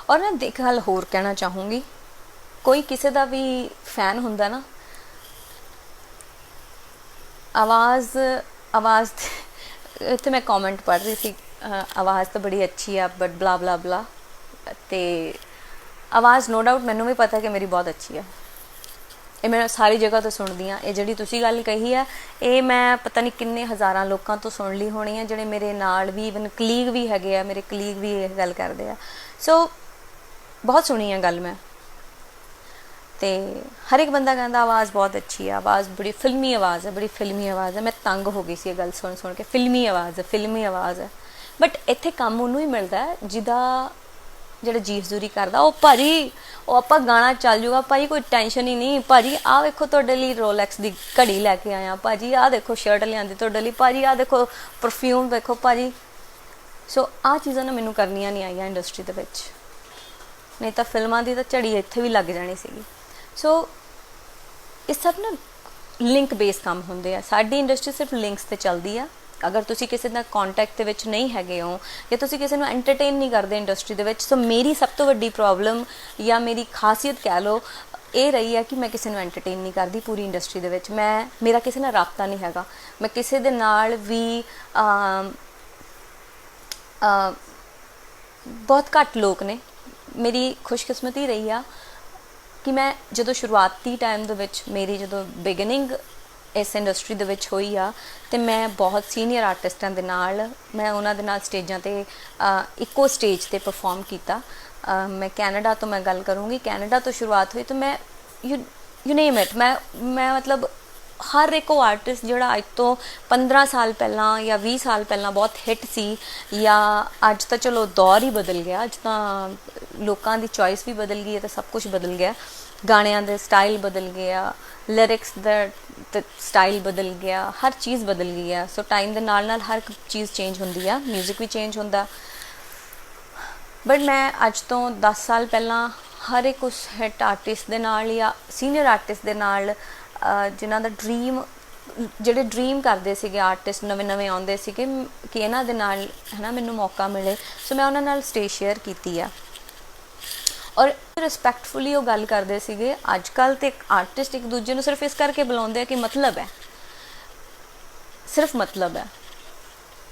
ਔਰ ਨਾ ਇੱਕ ਗੱਲ ਹੋਰ ਕਹਿਣਾ ਚਾਹੂੰਗੀ, ਕੋਈ ਕਿਸੇ ਦਾ ਵੀ ਫੈਨ ਹੁੰਦਾ ਨਾ, ਆਵਾਜ਼ ਇੱਥੇ ਮੈਂ ਕਮੈਂਟ ਪੜ੍ਹ ਰਹੀ ਸੀ, ਆਵਾਜ਼ ਤਾਂ ਬੜੀ ਅੱਛੀ ਆ ਬਟ ਬਲਾ ਬਲਾ ਬਲਾ, ਅਤੇ ਆਵਾਜ਼ ਨੋ ਡਾਊਟ ਮੈਨੂੰ ਵੀ ਪਤਾ ਕਿ ਮੇਰੀ ਬਹੁਤ ਅੱਛੀ ਆ, ਇਹ ਮੈਂ ਸਾਰੀ ਜਗ੍ਹਾ ਤੋਂ ਸੁਣਦੀ ਹਾਂ। ਇਹ ਜਿਹੜੀ ਤੁਸੀਂ ਗੱਲ ਕਹੀ ਆ, ਇਹ ਮੈਂ ਪਤਾ ਨਹੀਂ ਕਿੰਨੇ ਹਜ਼ਾਰਾਂ ਲੋਕਾਂ ਤੋਂ ਸੁਣ ਲਈ ਹੋਣੀ ਆ, ਜਿਹੜੇ ਮੇਰੇ ਨਾਲ ਵੀ ਇਵਨ ਕਲੀਗ ਵੀ ਹੈਗੇ ਆ, ਮੇਰੇ ਕਲੀਗ ਵੀ ਇਹ ਗੱਲ ਕਰਦੇ ਆ। ਸੋ ਬਹੁਤ ਸੁਣੀ ਆ ਗੱਲ ਮੈਂ, ਅਤੇ ਹਰ ਇੱਕ ਬੰਦਾ ਕਹਿੰਦਾ ਆਵਾਜ਼ ਬਹੁਤ ਅੱਛੀ ਆ, ਆਵਾਜ਼ ਬੜੀ ਫਿਲਮੀ ਆਵਾਜ਼ ਹੈ, ਬੜੀ ਫਿਲਮੀ ਆਵਾਜ਼ ਹੈ। ਮੈਂ ਤੰਗ ਹੋ ਗਈ ਸੀ ਇਹ ਗੱਲ ਸੁਣ ਕੇ, ਫਿਲਮੀ ਆਵਾਜ਼ ਹੈ। ਬਟ ਇੱਥੇ ਕੰਮ ਉਹਨੂੰ ਹੀ ਮਿਲਦਾ ਜਿਹੜਾ ਜੀ ਹਜ਼ੂਰੀ ਕਰਦਾ। ਉਹ ਭਾਜੀ ਉਹ ਆਪਾਂ ਗਾਣਾ ਚੱਲ ਜੂਗਾ ਭਾਜੀ, ਕੋਈ ਟੈਨਸ਼ਨ ਹੀ ਨਹੀਂ ਭਾਜੀ। ਆਹ ਵੇਖੋ ਤੁਹਾਡੇ ਲਈ ਰੋਲੈਕਸ ਦੀ ਘੜੀ ਲੈ ਕੇ ਆਇਆ ਭਾਜੀ, ਆਹ ਦੇਖੋ ਸ਼ਰਟ ਲਿਆਂਦੀ ਤੁਹਾਡੇ ਲਈ ਭਾਜੀ, ਆਹ ਦੇਖੋ ਪਰਫਿਊਮ ਦੇਖੋ ਭਾਜੀ। ਸੋ ਆਹ ਚੀਜ਼ਾਂ ਨਾ ਮੈਨੂੰ ਕਰਨੀਆਂ ਨਹੀਂ ਆਈਆਂ ਇੰਡਸਟਰੀ ਦੇ ਵਿੱਚ, ਨਹੀਂ ਤਾਂ ਫਿਲਮਾਂ ਦੀ ਤਾਂ ਝੜੀ ਇੱਥੇ ਵੀ ਲੱਗ ਜਾਣੀ ਸੀਗੀ। ਸੋ ਇਹ ਸਭ ਨਾ ਲਿੰਕ ਬੇਸ ਕੰਮ ਹੁੰਦੇ ਆ। ਸਾਡੀ ਇੰਡਸਟਰੀ ਸਿਰਫ ਲਿੰਕਸ 'ਤੇ ਚੱਲਦੀ ਆ। ਅਗਰ ਤੁਸੀਂ ਕਿਸੇ ਨਾਲ ਕੰਟੈਕਟ ਦੇ ਵਿੱਚ ਨਹੀਂ ਹੈਗੇ ਹੋ, ਜਾਂ ਤੁਸੀਂ ਕਿਸੇ ਨੂੰ ਐਂਟਰਟੇਨ ਨਹੀਂ ਕਰਦੇ ਇੰਡਸਟਰੀ ਦੇ ਵਿੱਚ, ਸੋ ਮੇਰੀ ਸਭ ਤੋਂ ਵੱਡੀ ਪ੍ਰੋਬਲਮ ਜਾਂ ਮੇਰੀ ਖਾਸੀਅਤ ਕਹਿ ਲਓ ਇਹ ਰਹੀ ਹੈ ਕਿ ਮੈਂ ਕਿਸੇ ਨੂੰ ਐਂਟਰਟੇਨ ਨਹੀਂ ਕਰਦੀ ਪੂਰੀ ਇੰਡਸਟਰੀ ਦੇ ਵਿੱਚ। ਮੇਰਾ ਕਿਸੇ ਨਾਲ ਰਾਬਤਾ ਨਹੀਂ ਹੈਗਾ, ਮੈਂ ਕਿਸੇ ਦੇ ਨਾਲ ਵੀ ਬਹੁਤ ਘੱਟ ਲੋਕ ਨੇ। ਮੇਰੀ ਖੁਸ਼ਕਿਸਮਤੀ ਰਹੀ ਆ ਕਿ ਮੈਂ ਜਦੋਂ ਸ਼ੁਰੂਆਤੀ ਟਾਈਮ ਦੇ ਵਿੱਚ ਮੇਰੀ ਜਦੋਂ ਬਿਗਨਿੰਗ ਇਸ ਇੰਡਸਟਰੀ ਦੇ ਵਿੱਚ ਹੋਈ ਆ, ਅਤੇ ਮੈਂ ਬਹੁਤ ਸੀਨੀਅਰ ਆਰਟਿਸਟਾਂ ਦੇ ਨਾਲ ਮੈਂ ਉਹਨਾਂ ਦੇ ਨਾਲ ਸਟੇਜਾਂ 'ਤੇ ਇੱਕੋ ਸਟੇਜ 'ਤੇ ਪਰਫੋਰਮ ਕੀਤਾ। ਮੈਂ ਕੈਨੇਡਾ ਤੋਂ ਮੈਂ ਗੱਲ ਕਰੂੰਗੀ, ਕੈਨੇਡਾ ਤੋਂ ਸ਼ੁਰੂਆਤ ਹੋਈ। ਅਤੇ ਮੈਂ ਯੂ ਨੇਮ ਇਟ, ਮੈਂ ਮਤਲਬ ਹਰ ਇੱਕ ਉਹ ਆਰਟਿਸਟ ਜਿਹੜਾ ਅੱਜ ਤੋਂ 15 ਸਾਲ ਪਹਿਲਾਂ ਜਾਂ 20 ਸਾਲ ਪਹਿਲਾਂ ਬਹੁਤ ਹਿੱਟ ਸੀ, ਜਾਂ ਅੱਜ ਤਾਂ ਚਲੋ ਦੌਰ ਹੀ ਬਦਲ ਗਿਆ, ਅੱਜ ਤਾਂ ਲੋਕਾਂ ਦੀ ਚੋਇਸ ਵੀ ਬਦਲ ਗਈ ਹੈ, ਤਾਂ ਸਭ ਕੁਛ ਬਦਲ ਗਿਆ। ਗਾਣਿਆਂ ਦੇ ਸਟਾਈਲ ਬਦਲ ਗਿਆ, ਲਿਰਿਕਸ ਦਾ ਸਟਾਈਲ ਬਦਲ ਗਿਆ, ਹਰ ਚੀਜ਼ ਬਦਲ ਗਈ ਆ। ਸੋ ਟਾਈਮ ਦੇ ਨਾਲ ਨਾਲ ਹਰ ਇੱਕ ਚੀਜ਼ ਚੇਂਜ ਹੁੰਦੀ ਆ, ਮਿਊਜ਼ਿਕ ਵੀ ਚੇਂਜ ਹੁੰਦਾ। ਬਟ ਮੈਂ ਅੱਜ ਤੋਂ 10 ਸਾਲ ਪਹਿਲਾਂ ਹਰ ਇੱਕ ਉਸ ਹਿੱਟ ਆਰਟਿਸਟ ਦੇ ਨਾਲ ਜਾਂ ਸੀਨੀਅਰ ਆਰਟਿਸਟ ਦੇ ਨਾਲ ਜਿਨ੍ਹਾਂ ਦਾ ਡਰੀਮ ਜਿਹੜੇ ਡ੍ਰੀਮ ਕਰਦੇ ਸੀਗੇ ਆਰਟਿਸਟ ਨਵੇਂ ਆਉਂਦੇ ਸੀਗੇ ਕਿ ਇਹਨਾਂ ਦੇ ਨਾਲ ਹੈ ਨਾ ਮੈਨੂੰ ਮੌਕਾ ਮਿਲੇ, ਸੋ ਮੈਂ ਉਹਨਾਂ ਨਾਲ ਸਟੇਜ ਸ਼ੇਅਰ ਕੀਤੀ ਆ। ਔਰ ਰਿਸਪੈਕਟਫੁਲੀ ਉਹ ਗੱਲ ਕਰਦੇ ਸੀਗੇ। ਅੱਜ ਕੱਲ੍ਹ ਤੇ ਆਰਟਿਸਟ ਇੱਕ ਦੂਜੇ ਨੂੰ ਸਿਰਫ ਇਸ ਕਰਕੇ ਬੁਲਾਉਂਦੇ ਆ ਕਿ ਮਤਲਬ ਹੈ, ਸਿਰਫ ਮਤਲਬ ਹੈ,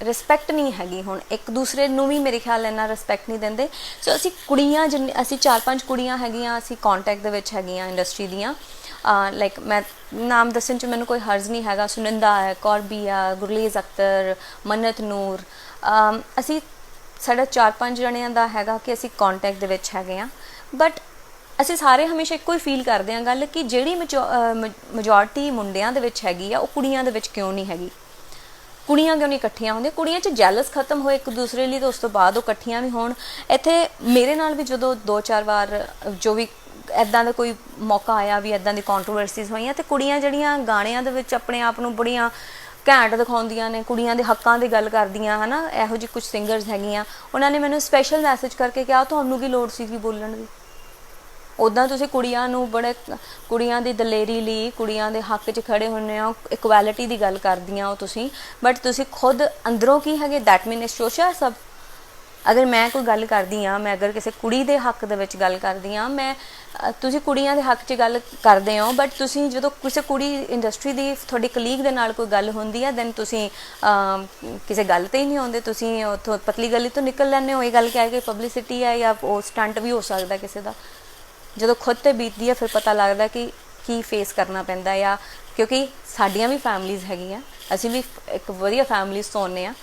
ਰਿਸਪੈਕਟ ਨਹੀਂ ਹੈਗੀ। ਹੁਣ ਇੱਕ ਦੂਸਰੇ ਨੂੰ ਵੀ ਮੇਰੇ ਖਿਆਲ ਇੰਨਾ ਰਿਸਪੈਕਟ ਨਹੀਂ ਦਿੰਦੇ। ਸੋ ਅਸੀਂ ਕੁੜੀਆਂ ਅਸੀਂ 4-5 ਕੁੜੀਆਂ ਹੈਗੀਆਂ, ਅਸੀਂ ਕੰਟੈਕਟ ਦੇ ਵਿੱਚ ਹੈਗੀਆਂ ਇੰਡਸਟਰੀ ਦੀਆਂ। ਲਾਈਕ ਮੈਂ ਨਾਮ ਦੱਸਣ 'ਚ ਮੈਨੂੰ ਕੋਈ ਹਰਜ਼ ਨਹੀਂ ਹੈਗਾ। ਸੁਨੰਦਾ ਹੈ, ਕੌਰਬੀ ਆ, ਗੁਰਲੀਜ਼ ਅਖਤਰ, ਮੰਨਤ ਨੂਰ, ਅਸੀਂ ਸਾਡਾ 4-5 ਜਣਿਆਂ ਦਾ ਹੈਗਾ ਕਿ ਅਸੀਂ ਕੰਟੈਕਟ ਦੇ ਵਿੱਚ ਹੈਗੇ ਹਾਂ। ਬਟ ਅਸੀਂ ਸਾਰੇ ਹਮੇਸ਼ਾ ਇੱਕੋ ਹੀ ਫੀਲ ਕਰਦੇ ਹਾਂ ਗੱਲ ਕਿ ਜਿਹੜੀ ਮੈਜੋਰਟੀ ਮੁੰਡਿਆਂ ਦੇ ਵਿੱਚ ਹੈਗੀ ਆ ਉਹ ਕੁੜੀਆਂ ਦੇ ਵਿੱਚ ਕਿਉਂ ਨਹੀਂ ਹੈਗੀ। ਕੁੜੀਆਂ ਕਿਉਂ ਨਹੀਂ ਇਕੱਠੀਆਂ ਹੁੰਦੀਆਂ? ਕੁੜੀਆਂ 'ਚ ਜੈਲਸ ਖਤਮ ਹੋਏ ਇੱਕ ਦੂਸਰੇ ਲਈ, ਤਾਂ ਉਸ ਤੋਂ ਬਾਅਦ ਉਹ ਇਕੱਠੀਆਂ ਵੀ ਹੋਣ। ਇੱਥੇ ਮੇਰੇ ਨਾਲ ਵੀ ਜਦੋਂ 2-4 ਵਾਰ ਜੋ ਵੀ ਇੱਦਾਂ ਦਾ ਕੋਈ ਮੌਕਾ ਆਇਆ ਵੀ ਇੱਦਾਂ ਦੀ ਕੰਟਰੋਵਰਸੀਜ਼ ਹੋਈਆਂ, ਅਤੇ ਕੁੜੀਆਂ ਜਿਹੜੀਆਂ ਗਾਣਿਆਂ ਦੇ ਵਿੱਚ ਆਪਣੇ ਆਪ ਨੂੰ ਬੜੀਆਂ ਘੈਂਟ ਦਿਖਾਉਂਦੀਆਂ ਨੇ, ਕੁੜੀਆਂ ਦੇ ਹੱਕਾਂ ਦੀ ਗੱਲ ਕਰਦੀਆਂ ਹੈ ਨਾ, ਇਹੋ ਜਿਹੀ ਕੁਝ ਸਿੰਗਰਸ ਹੈਗੀਆਂ, ਉਹਨਾਂ ਨੇ ਮੈਨੂੰ ਸਪੈਸ਼ਲ ਮੈਸੇਜ ਕਰਕੇ ਕਿਹਾ ਤੁਹਾਨੂੰ ਕੀ ਲੋੜ ਸੀਗੀ ਬੋਲਣ ਦੀ। ਉੱਦਾਂ ਤੁਸੀਂ ਕੁੜੀਆਂ ਨੂੰ ਬੜੇ ਕੁੜੀਆਂ ਦੀ ਦਲੇਰੀ ਲਈ, ਕੁੜੀਆਂ ਦੇ ਹੱਕ 'ਚ ਖੜੇ ਹੁੰਦੇ ਹੋ, ਇਕੁਐਲਿਟੀ ਦੀ ਗੱਲ ਕਰਦੀਆਂ ਹੋ ਤੁਸੀਂ, ਬਟ ਤੁਸੀਂ ਖੁਦ ਅੰਦਰੋਂ ਕੀ ਹੈਗੇ ਦੈਟ ਮੀਨ ਸ਼ੋਸ਼ਾ ਸਭ। ਅਗਰ ਮੈਂ ਕੋਈ ਗੱਲ ਕਰਦੀ ਹਾਂ, ਮੈਂ ਅਗਰ ਕਿਸੇ ਕੁੜੀ ਦੇ ਹੱਕ ਦੇ ਵਿੱਚ ਗੱਲ ਕਰਦੀ ਹਾਂ, ਤੁਸੀਂ ਕੁੜੀਆਂ ਦੇ ਹੱਕ 'ਚ ਗੱਲ ਕਰਦੇ ਹੋ, ਬਟ ਤੁਸੀਂ ਜਦੋਂ ਕਿਸੇ ਕੁੜੀ ਇੰਡਸਟਰੀ ਦੀ ਤੁਹਾਡੀ ਕਲੀਗ ਦੇ ਨਾਲ ਕੋਈ ਗੱਲ ਹੁੰਦੀ ਹੈ ਦੈਨ ਤੁਸੀਂ ਕਿਸੇ ਗੱਲ 'ਤੇ ਹੀ ਨਹੀਂ ਆਉਂਦੇ, ਤੁਸੀਂ ਉੱਥੋਂ ਪਤਲੀ ਗਲੀ ਤੋਂ ਨਿਕਲ ਲੈਂਦੇ ਹੋ। ਇਹ ਗੱਲ ਕਹਿ ਕੇ ਪਬਲਿਸਿਟੀ ਹੈ ਜਾਂ ਉਹ ਸਟੰਟ ਵੀ ਹੋ ਸਕਦਾ ਕਿਸੇ ਦਾ। ਜਦੋਂ ਖੁਦ 'ਤੇ ਬੀਤਦੀ ਹੈ ਫਿਰ ਪਤਾ ਲੱਗਦਾ ਕਿ ਕੀ ਫੇਸ ਕਰਨਾ ਪੈਂਦਾ ਆ, ਕਿਉਂਕਿ ਸਾਡੀਆਂ ਵੀ ਫੈਮਲੀਜ਼ ਹੈਗੀਆਂ, ਅਸੀਂ ਵੀ ਇੱਕ ਵਧੀਆ ਫੈਮਲੀਜ਼ ਤੋਂ ਆਉਂਦੇ ਹਾਂ।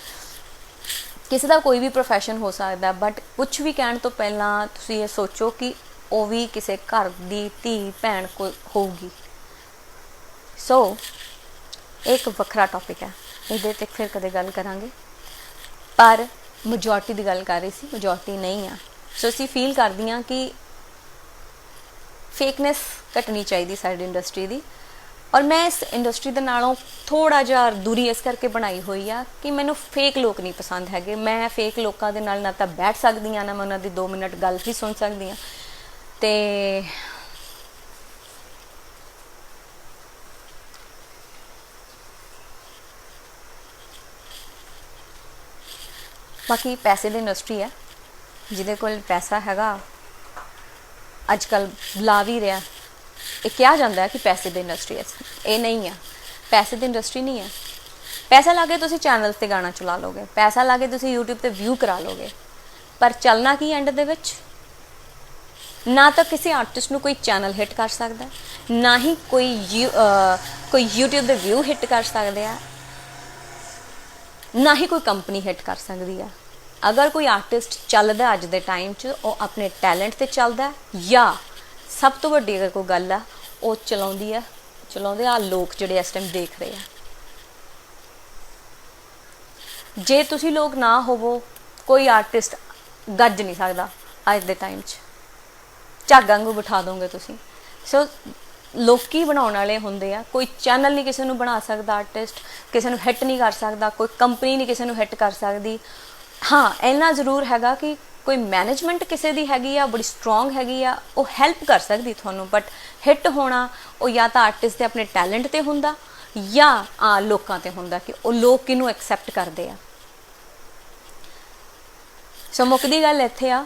ਕਿਸੇ ਦਾ ਕੋਈ ਵੀ ਪ੍ਰੋਫੈਸ਼ਨ ਹੋ ਸਕਦਾ, ਬਟ ਕੁਛ ਵੀ ਕਹਿਣ ਤੋਂ ਪਹਿਲਾਂ ਤੁਸੀਂ ਇਹ ਸੋਚੋ ਕਿ ਉਹ ਵੀ ਕਿਸੇ ਘਰ ਦੀ ਧੀ ਭੈਣ ਕੋਈ ਹੋਊਗੀ। ਸੋ ਇੱਕ ਵੱਖਰਾ ਟੌਪਿਕ ਹੈ, ਇਹਦੇ 'ਤੇ ਫਿਰ ਕਦੇ ਗੱਲ ਕਰਾਂਗੇ। ਪਰ ਮੈਜੋਰਟੀ ਦੀ ਗੱਲ ਕਰ ਰਹੀ ਸੀ, ਮੈਜੋਰਟੀ ਨਹੀਂ ਆ। ਸੋ ਅਸੀਂ ਫੀਲ ਕਰਦੀਆਂ ਕਿ ਫੇਕਨੈਸ ਘਟਣੀ ਚਾਹੀਦੀ ਸਾਡੀ ਇੰਡਸਟਰੀ ਦੀ। ਔਰ ਮੈਂ ਇਸ ਇੰਡਸਟਰੀ ਦੇ ਨਾਲੋਂ ਥੋੜ੍ਹਾ ਜਿਹਾ ਦੂਰੀ ਇਸ ਕਰਕੇ ਬਣਾਈ ਹੋਈ ਆ ਕਿ ਮੈਨੂੰ ਫੇਕ ਲੋਕ ਨਹੀਂ ਪਸੰਦ ਹੈਗੇ। ਮੈਂ ਫੇਕ ਲੋਕਾਂ ਦੇ ਨਾਲ ਨਾ ਤਾਂ ਬੈਠ ਸਕਦੀ ਹਾਂ, ਨਾ ਮੈਂ ਉਹਨਾਂ ਦੀ 2 ਮਿੰਟ ਗੱਲ ਵੀ ਸੁਣ ਸਕਦੀ ਹਾਂ। ਅਤੇ ਬਾਕੀ ਪੈਸੇ ਦੀ ਇੰਡਸਟਰੀ ਹੈ, ਜਿਹਦੇ ਕੋਲ ਪੈਸਾ ਹੈਗਾ ਅੱਜ ਕੱਲ੍ਹ ਲਾ ਵੀ ਰਿਹਾ। ਇਹ ਕਿਹਾ ਜਾਂਦਾ ਹੈ ਕਿ ਪੈਸੇ ਦੀ ਇੰਡਸਟਰੀ ਹੈ, ਇਹ ਨਹੀਂ ਆ। ਪੈਸੇ ਦੀ ਇੰਡਸਟਰੀ ਨਹੀਂ ਹੈ। ਪੈਸਾ ਲਾ ਕੇ ਤੁਸੀਂ ਚੈਨਲ 'ਤੇ ਗਾਣਾ ਚਲਾ ਲਓਗੇ, ਪੈਸਾ ਲਾ ਕੇ ਤੁਸੀਂ YouTube 'ਤੇ ਵਿਊ ਕਰਾ ਲਓਗੇ, ਪਰ ਚੱਲਣਾ ਕੀ ਐਂਡ ਦੇ ਵਿੱਚ? ਨਾ ਤਾਂ ਕਿਸੇ ਆਰਟਿਸਟ ਨੂੰ ਕੋਈ ਚੈਨਲ ਹਿੱਟ ਕਰ ਸਕਦਾ, ਨਾ ਹੀ ਕੋਈ YouTube ਦੇ ਵਿਊ ਹਿੱਟ ਕਰ ਸਕਦੇ ਆ, ਨਾ ਹੀ ਕੋਈ ਕੰਪਨੀ ਹਿੱਟ ਕਰ ਸਕਦੀ ਆ। ਅਗਰ ਕੋਈ ਆਰਟਿਸਟ ਚੱਲਦਾ ਅੱਜ ਦੇ ਟਾਈਮ 'ਚ, ਉਹ ਆਪਣੇ ਟੈਲੈਂਟ 'ਤੇ ਚੱਲਦਾ, ਜਾਂ ਸਭ ਤੋਂ ਵੱਡੀ ਅਗਰ ਕੋਈ ਗੱਲ ਆ, ਉਹ ਚਲਾਉਂਦੇ ਆ ਲੋਕ ਜਿਹੜੇ ਇਸ ਟਾਈਮ ਦੇਖ ਰਹੇ ਆ। ਜੇ ਤੁਸੀਂ ਲੋਕ ਨਾ ਹੋਵੋ, ਕੋਈ ਆਰਟਿਸਟ ਗੱਜ ਨਹੀਂ ਸਕਦਾ ਅੱਜ ਦੇ ਟਾਈਮ 'ਚ, ਝੱਗ ਵਾਂਗੂ ਬਿਠਾ ਦੋਗੇ ਤੁਸੀਂ। ਸੋ ਲੋਕੀ ਬਣਾਉਣ ਵਾਲੇ ਹੁੰਦੇ ਆ, ਕੋਈ ਚੈਨਲ ਨਹੀਂ ਕਿਸੇ ਨੂੰ ਬਣਾ ਸਕਦਾ, ਆਰਟਿਸਟ ਕਿਸੇ ਨੂੰ ਹਿੱਟ ਨਹੀਂ ਕਰ ਸਕਦਾ, ਕੋਈ ਕੰਪਨੀ ਨਹੀਂ ਕਿਸੇ ਨੂੰ ਹਿੱਟ ਕਰ ਸਕਦੀ। ਹਾਂ, ਇੰਨਾ ਜ਼ਰੂਰ ਹੈਗਾ ਕਿ ਕੋਈ ਮੈਨੇਜਮੈਂਟ ਕਿਸੇ ਦੀ ਹੈਗੀ ਆ, ਬੜੀ ਸਟਰੋਂਗ ਹੈਗੀ ਆ, ਉਹ ਹੈਲਪ ਕਰ ਸਕਦੀ ਤੁਹਾਨੂੰ, ਬਟ ਹਿੱਟ ਹੋਣਾ ਉਹ ਜਾਂ ਤਾਂ ਆਰਟਿਸਟ ਦੇ ਆਪਣੇ ਟੈਲੈਂਟ 'ਤੇ ਹੁੰਦਾ, ਜਾਂ ਲੋਕਾਂ 'ਤੇ ਹੁੰਦਾ ਕਿ ਉਹ ਲੋਕ ਕਿਹਨੂੰ ਐਕਸੈਪਟ ਕਰਦੇ ਆ। ਸੋ ਮੁੱਕਦੀ ਗੱਲ ਇੱਥੇ ਆ।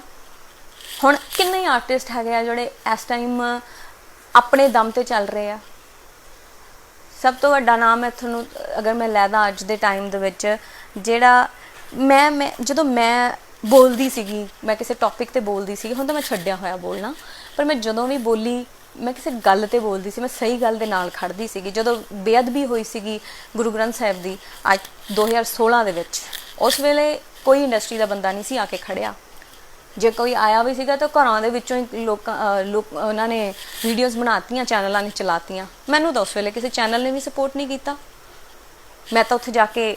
ਹੁਣ ਕਿੰਨੇ ਆਰਟਿਸਟ ਹੈਗੇ ਆ ਜਿਹੜੇ ਇਸ ਟਾਈਮ ਆਪਣੇ ਦਮ 'ਤੇ ਚੱਲ ਰਹੇ ਆ। ਸਭ ਤੋਂ ਵੱਡਾ ਨਾਮ ਹੈ ਤੁਹਾਨੂੰ ਅਗਰ ਮੈਂ ਲੈ ਦਾਂ ਅੱਜ ਦੇ ਟਾਈਮ ਦੇ ਵਿੱਚ, ਜਿਹੜਾ ਮੈਂ ਜਦੋਂ ਮੈਂ ਬੋਲਦੀ ਸੀਗੀ, ਮੈਂ ਕਿਸੇ ਟੌਪਿਕ 'ਤੇ ਬੋਲਦੀ ਸੀਗੀ, ਹੁਣ ਤਾਂ ਮੈਂ ਛੱਡਿਆ ਹੋਇਆ ਬੋਲਣਾ, ਪਰ ਮੈਂ ਜਦੋਂ ਵੀ ਬੋਲੀ ਮੈਂ ਕਿਸੇ ਗੱਲ 'ਤੇ ਬੋਲਦੀ ਸੀ, ਮੈਂ ਸਹੀ ਗੱਲ ਦੇ ਨਾਲ ਖੜ੍ਹਦੀ ਸੀਗੀ। ਜਦੋਂ ਬੇਅਦਬੀ ਹੋਈ ਸੀਗੀ ਗੁਰੂ ਗ੍ਰੰਥ ਸਾਹਿਬ ਦੀ ਅੱਜ 2016 ਦੇ ਵਿੱਚ, ਉਸ ਵੇਲੇ ਕੋਈ ਇੰਡਸਟਰੀ ਦਾ ਬੰਦਾ ਨਹੀਂ ਸੀ ਆ ਕੇ ਖੜ੍ਹਿਆ। ਜੇ ਕੋਈ ਆਇਆ ਵੀ ਸੀਗਾ ਤਾਂ ਘਰਾਂ ਦੇ ਵਿੱਚੋਂ ਹੀ ਉਹਨਾਂ ਨੇ ਵੀਡੀਓਜ਼ ਬਣਾਤੀਆਂ, ਚੈਨਲਾਂ ਨੇ ਚਲਾਤੀਆਂ। ਮੈਨੂੰ ਤਾਂ ਉਸ ਵੇਲੇ ਕਿਸੇ ਚੈਨਲ ਨੇ ਵੀ ਸਪੋਰਟ ਨਹੀਂ ਕੀਤਾ। ਮੈਂ ਤਾਂ ਉੱਥੇ ਜਾ ਕੇ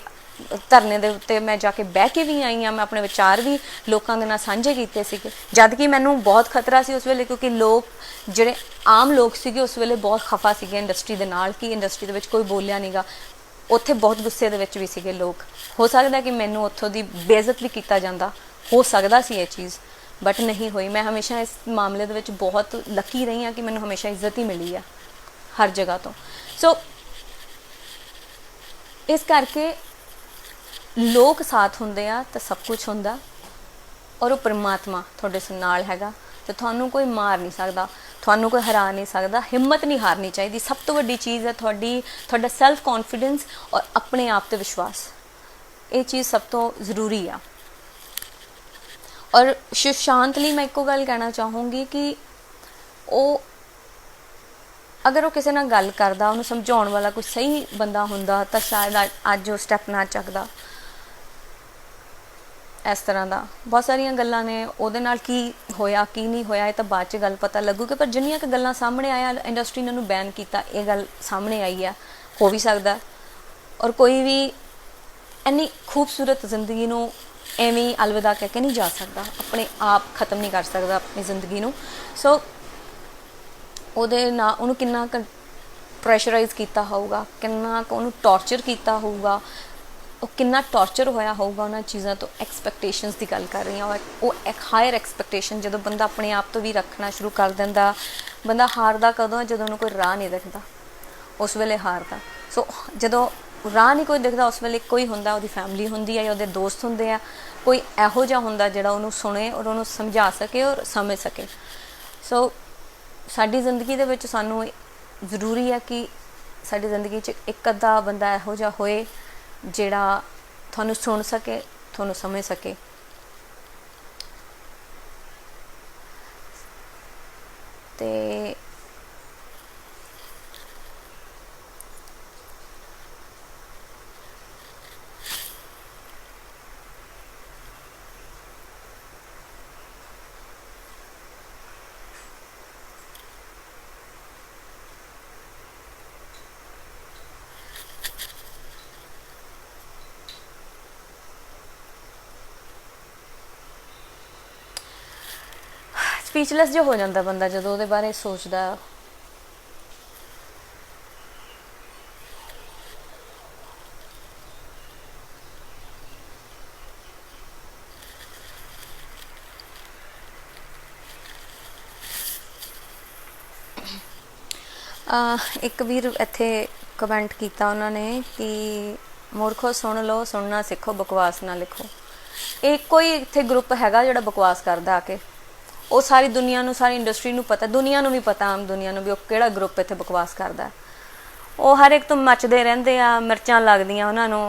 ਧਰਨੇ ਦੇ ਉੱਤੇ ਮੈਂ ਜਾ ਕੇ ਬਹਿ ਕੇ ਵੀ ਆਈ ਹਾਂ, ਮੈਂ ਆਪਣੇ ਵਿਚਾਰ ਵੀ ਲੋਕਾਂ ਦੇ ਨਾਲ ਸਾਂਝੇ ਕੀਤੇ ਸੀਗੇ, ਜਦ ਕਿ ਮੈਨੂੰ ਬਹੁਤ ਖਤਰਾ ਸੀ ਉਸ ਵੇਲੇ, ਕਿਉਂਕਿ ਲੋਕ ਜਿਹੜੇ ਆਮ ਲੋਕ ਸੀਗੇ ਉਸ ਵੇਲੇ ਬਹੁਤ ਖਫਾ ਸੀਗੇ ਇੰਡਸਟਰੀ ਦੇ ਨਾਲ ਕਿ ਇੰਡਸਟਰੀ ਦੇ ਵਿੱਚ ਕੋਈ ਬੋਲਿਆ ਨਹੀਂ ਗਾ। ਉੱਥੇ ਬਹੁਤ ਗੁੱਸੇ ਦੇ ਵਿੱਚ ਵੀ ਸੀਗੇ ਲੋਕ। ਹੋ ਸਕਦਾ ਕਿ ਮੈਨੂੰ ਉੱਥੋਂ ਦੀ ਬੇਇੱਜ਼ਤ ਵੀ ਕੀਤਾ ਜਾਂਦਾ, ਹੋ ਸਕਦਾ ਸੀ ਇਹ ਚੀਜ਼, ਬਟ ਨਹੀਂ ਹੋਈ। ਮੈਂ ਹਮੇਸ਼ਾ ਇਸ ਮਾਮਲੇ ਦੇ ਵਿੱਚ ਬਹੁਤ ਲੱਕੀ ਰਹੀ ਹਾਂ ਕਿ ਮੈਨੂੰ ਹਮੇਸ਼ਾ ਇੱਜ਼ਤ ਹੀ ਮਿਲੀ ਆ ਹਰ ਜਗ੍ਹਾ ਤੋਂ। ਸੋ इस करके लोग साथ होंदे आ तो सब कुछ होंदा, और वो परमात्मा तुहाडे नाल हैगा, तो थानू कोई मार नहीं सकता, थानू कोई हरा नहीं सकता। हिम्मत नहीं हारनी चाहिए। सब तो वड्डी चीज़ है तुहाडा सैल्फ कॉन्फिडेंस और अपने आप ते विश्वास, ये चीज़ सब तो ज़रूरी आ। और सुशांत लई मैं एको गल कहना चाहूँगी कि वो अगर वो किसी नाल गल करदा, उन्हें समझाउण वाला कोई सही बंदा हुंदा तो शायद अज वो स्टैप ना चकदा। इस तरह का बहुत सारिया गल्लां ने, उहदे नाल की होया की नहीं होया ये तो बाद च गल पता लगूगी, पर जिन्नियां क गल्लां सामने आया इंडस्ट्री ने उन्होंने बैन किया, ये गल सामने आई है, हो भी सकता। और कोई भी इन्नी खूबसूरत जिंदगी नूं एवें अलविदा कह के नहीं जा सकता, अपने आप ख़त्म नहीं कर सकता अपनी जिंदगी नूं। सो ਉਹਦੇ ਨਾਲ ਉਹਨੂੰ ਕਿੰਨਾ ਕੁ ਪ੍ਰੈਸ਼ਰਾਈਜ਼ ਕੀਤਾ ਹੋਊਗਾ, ਕਿੰਨਾ ਕੁ ਉਹਨੂੰ ਟੌਰਚਰ ਕੀਤਾ ਹੋਊਗਾ, ਉਹ ਕਿੰਨਾ ਟੌਰਚਰ ਹੋਇਆ ਹੋਊਗਾ ਉਹਨਾਂ ਚੀਜ਼ਾਂ ਤੋਂ। ਐਕਸਪੈਕਟੇਸ਼ਨਸ ਦੀ ਗੱਲ ਕਰ ਰਹੀ ਹਾਂ, ਉਹ ਇੱਕ ਹਾਇਰ ਐਕਸਪੈਕਟੇਸ਼ਨ ਜਦੋਂ ਬੰਦਾ ਆਪਣੇ ਆਪ ਤੋਂ ਵੀ ਰੱਖਣਾ ਸ਼ੁਰੂ ਕਰ ਦਿੰਦਾ। ਬੰਦਾ ਹਾਰਦਾ ਕਦੋਂ, ਜਦੋਂ ਉਹਨੂੰ ਕੋਈ ਰਾਹ ਨਹੀਂ ਦਿਖਦਾ, ਉਸ ਵੇਲੇ ਹਾਰਦਾ। ਸੋ ਜਦੋਂ ਰਾਹ ਨਹੀਂ ਕੋਈ ਦਿਖਦਾ, ਉਸ ਵੇਲੇ ਕੋਈ ਹੁੰਦਾ, ਉਹਦੀ ਫੈਮਿਲੀ ਹੁੰਦੀ ਹੈ ਜਾਂ ਉਹਦੇ ਦੋਸਤ ਹੁੰਦੇ ਆ, ਕੋਈ ਇਹੋ ਜਿਹਾ ਹੁੰਦਾ ਜਿਹੜਾ ਉਹਨੂੰ ਸੁਣੇ ਔਰ ਉਹਨੂੰ ਸਮਝਾ ਸਕੇ ਔਰ ਸਮਝ ਸਕੇ। ਸੋ ਸਾਡੀ ਜ਼ਿੰਦਗੀ ਦੇ ਵਿੱਚ ਸਾਨੂੰ ਜ਼ਰੂਰੀ ਹੈ ਕਿ ਸਾਡੀ ਜ਼ਿੰਦਗੀ 'ਚ ਇੱਕ ਅੱਧਾ ਬੰਦਾ ਇਹੋ ਜਿਹਾ ਹੋਏ ਜਿਹੜਾ ਤੁਹਾਨੂੰ ਸੁਣ ਸਕੇ, ਤੁਹਾਨੂੰ ਸਮਝ ਸਕੇ। ਤੇ स्पीचलैस जो हो जाता बंदा जो ਉਹਦੇ ਬਾਰੇ सोचता। एक वीर इत्थे कमेंट किया उन्होंने कि मूर्खो सुन लो, सुनना सीखो, बकवास ना लिखो। एक कोई इत्थे ग्रुप हैगा जिहड़ा बकवास करदा आके, वो सारी दुनिया नूं, सारी इंडस्ट्री नूं पता, दुनिया नूं भी पता, आम दुनिया नूं भी वो किहड़ा ग्रुप इत्थे बकवास करदा। वो हर एक तो मचदे रहिंदे आ, मिर्चां लगदियां उन्हां नूं,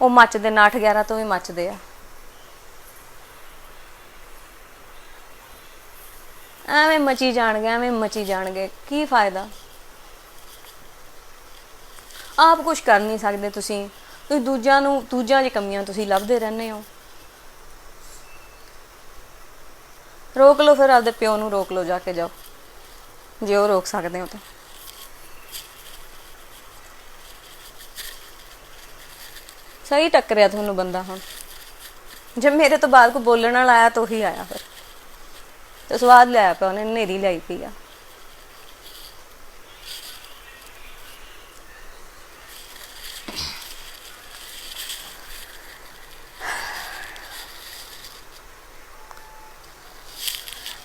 वो मचदे 9-11 तो भी मचदे आ। ਐਵੇਂ ਮਚੀ ਜਾਣਗੇ, ਐਵੇਂ ਮਚੀ ਜਾਣਗੇ, ਕੀ ਫਾਇਦਾ। ਆਪ ਕੁਛ ਕਰ ਨਹੀਂ ਸਕਦੇ ਤੁਸੀਂ ਦੂਜਿਆਂ ਦੀ ਕਮੀਆਂ ਤੁਸੀਂ ਲੱਭਦੇ ਰਹਿੰਦੇ ਹੋ। ਰੋਕ ਲਓ ਫਿਰ, ਆਪਦੇ ਪਿਓ ਨੂੰ ਰੋਕ ਲਓ, ਜਾ ਕੇ ਜਾਓ ਜੇ ਉਹ ਰੋਕ ਸਕਦੇ ਹੋ ਤਾਂ। ਸਹੀ ਟੱਕਰਿਆ ਤੁਹਾਨੂੰ ਬੰਦਾ। ਹੁਣ ਜੇ ਮੇਰੇ ਤੋਂ ਬਾਅਦ ਕੋਈ ਬੋਲਣ ਵਾਲਾ ਆਇਆ ਤਾਂ ਉਹੀ ਆਇਆ ਫਿਰ, ਤੇ ਸਵਾਦ ਲਿਆਇਆ ਪਿਆ ਉਹਨੇ, ਹਨੇਰੀ ਲਿਆਈ ਪਈ ਆ।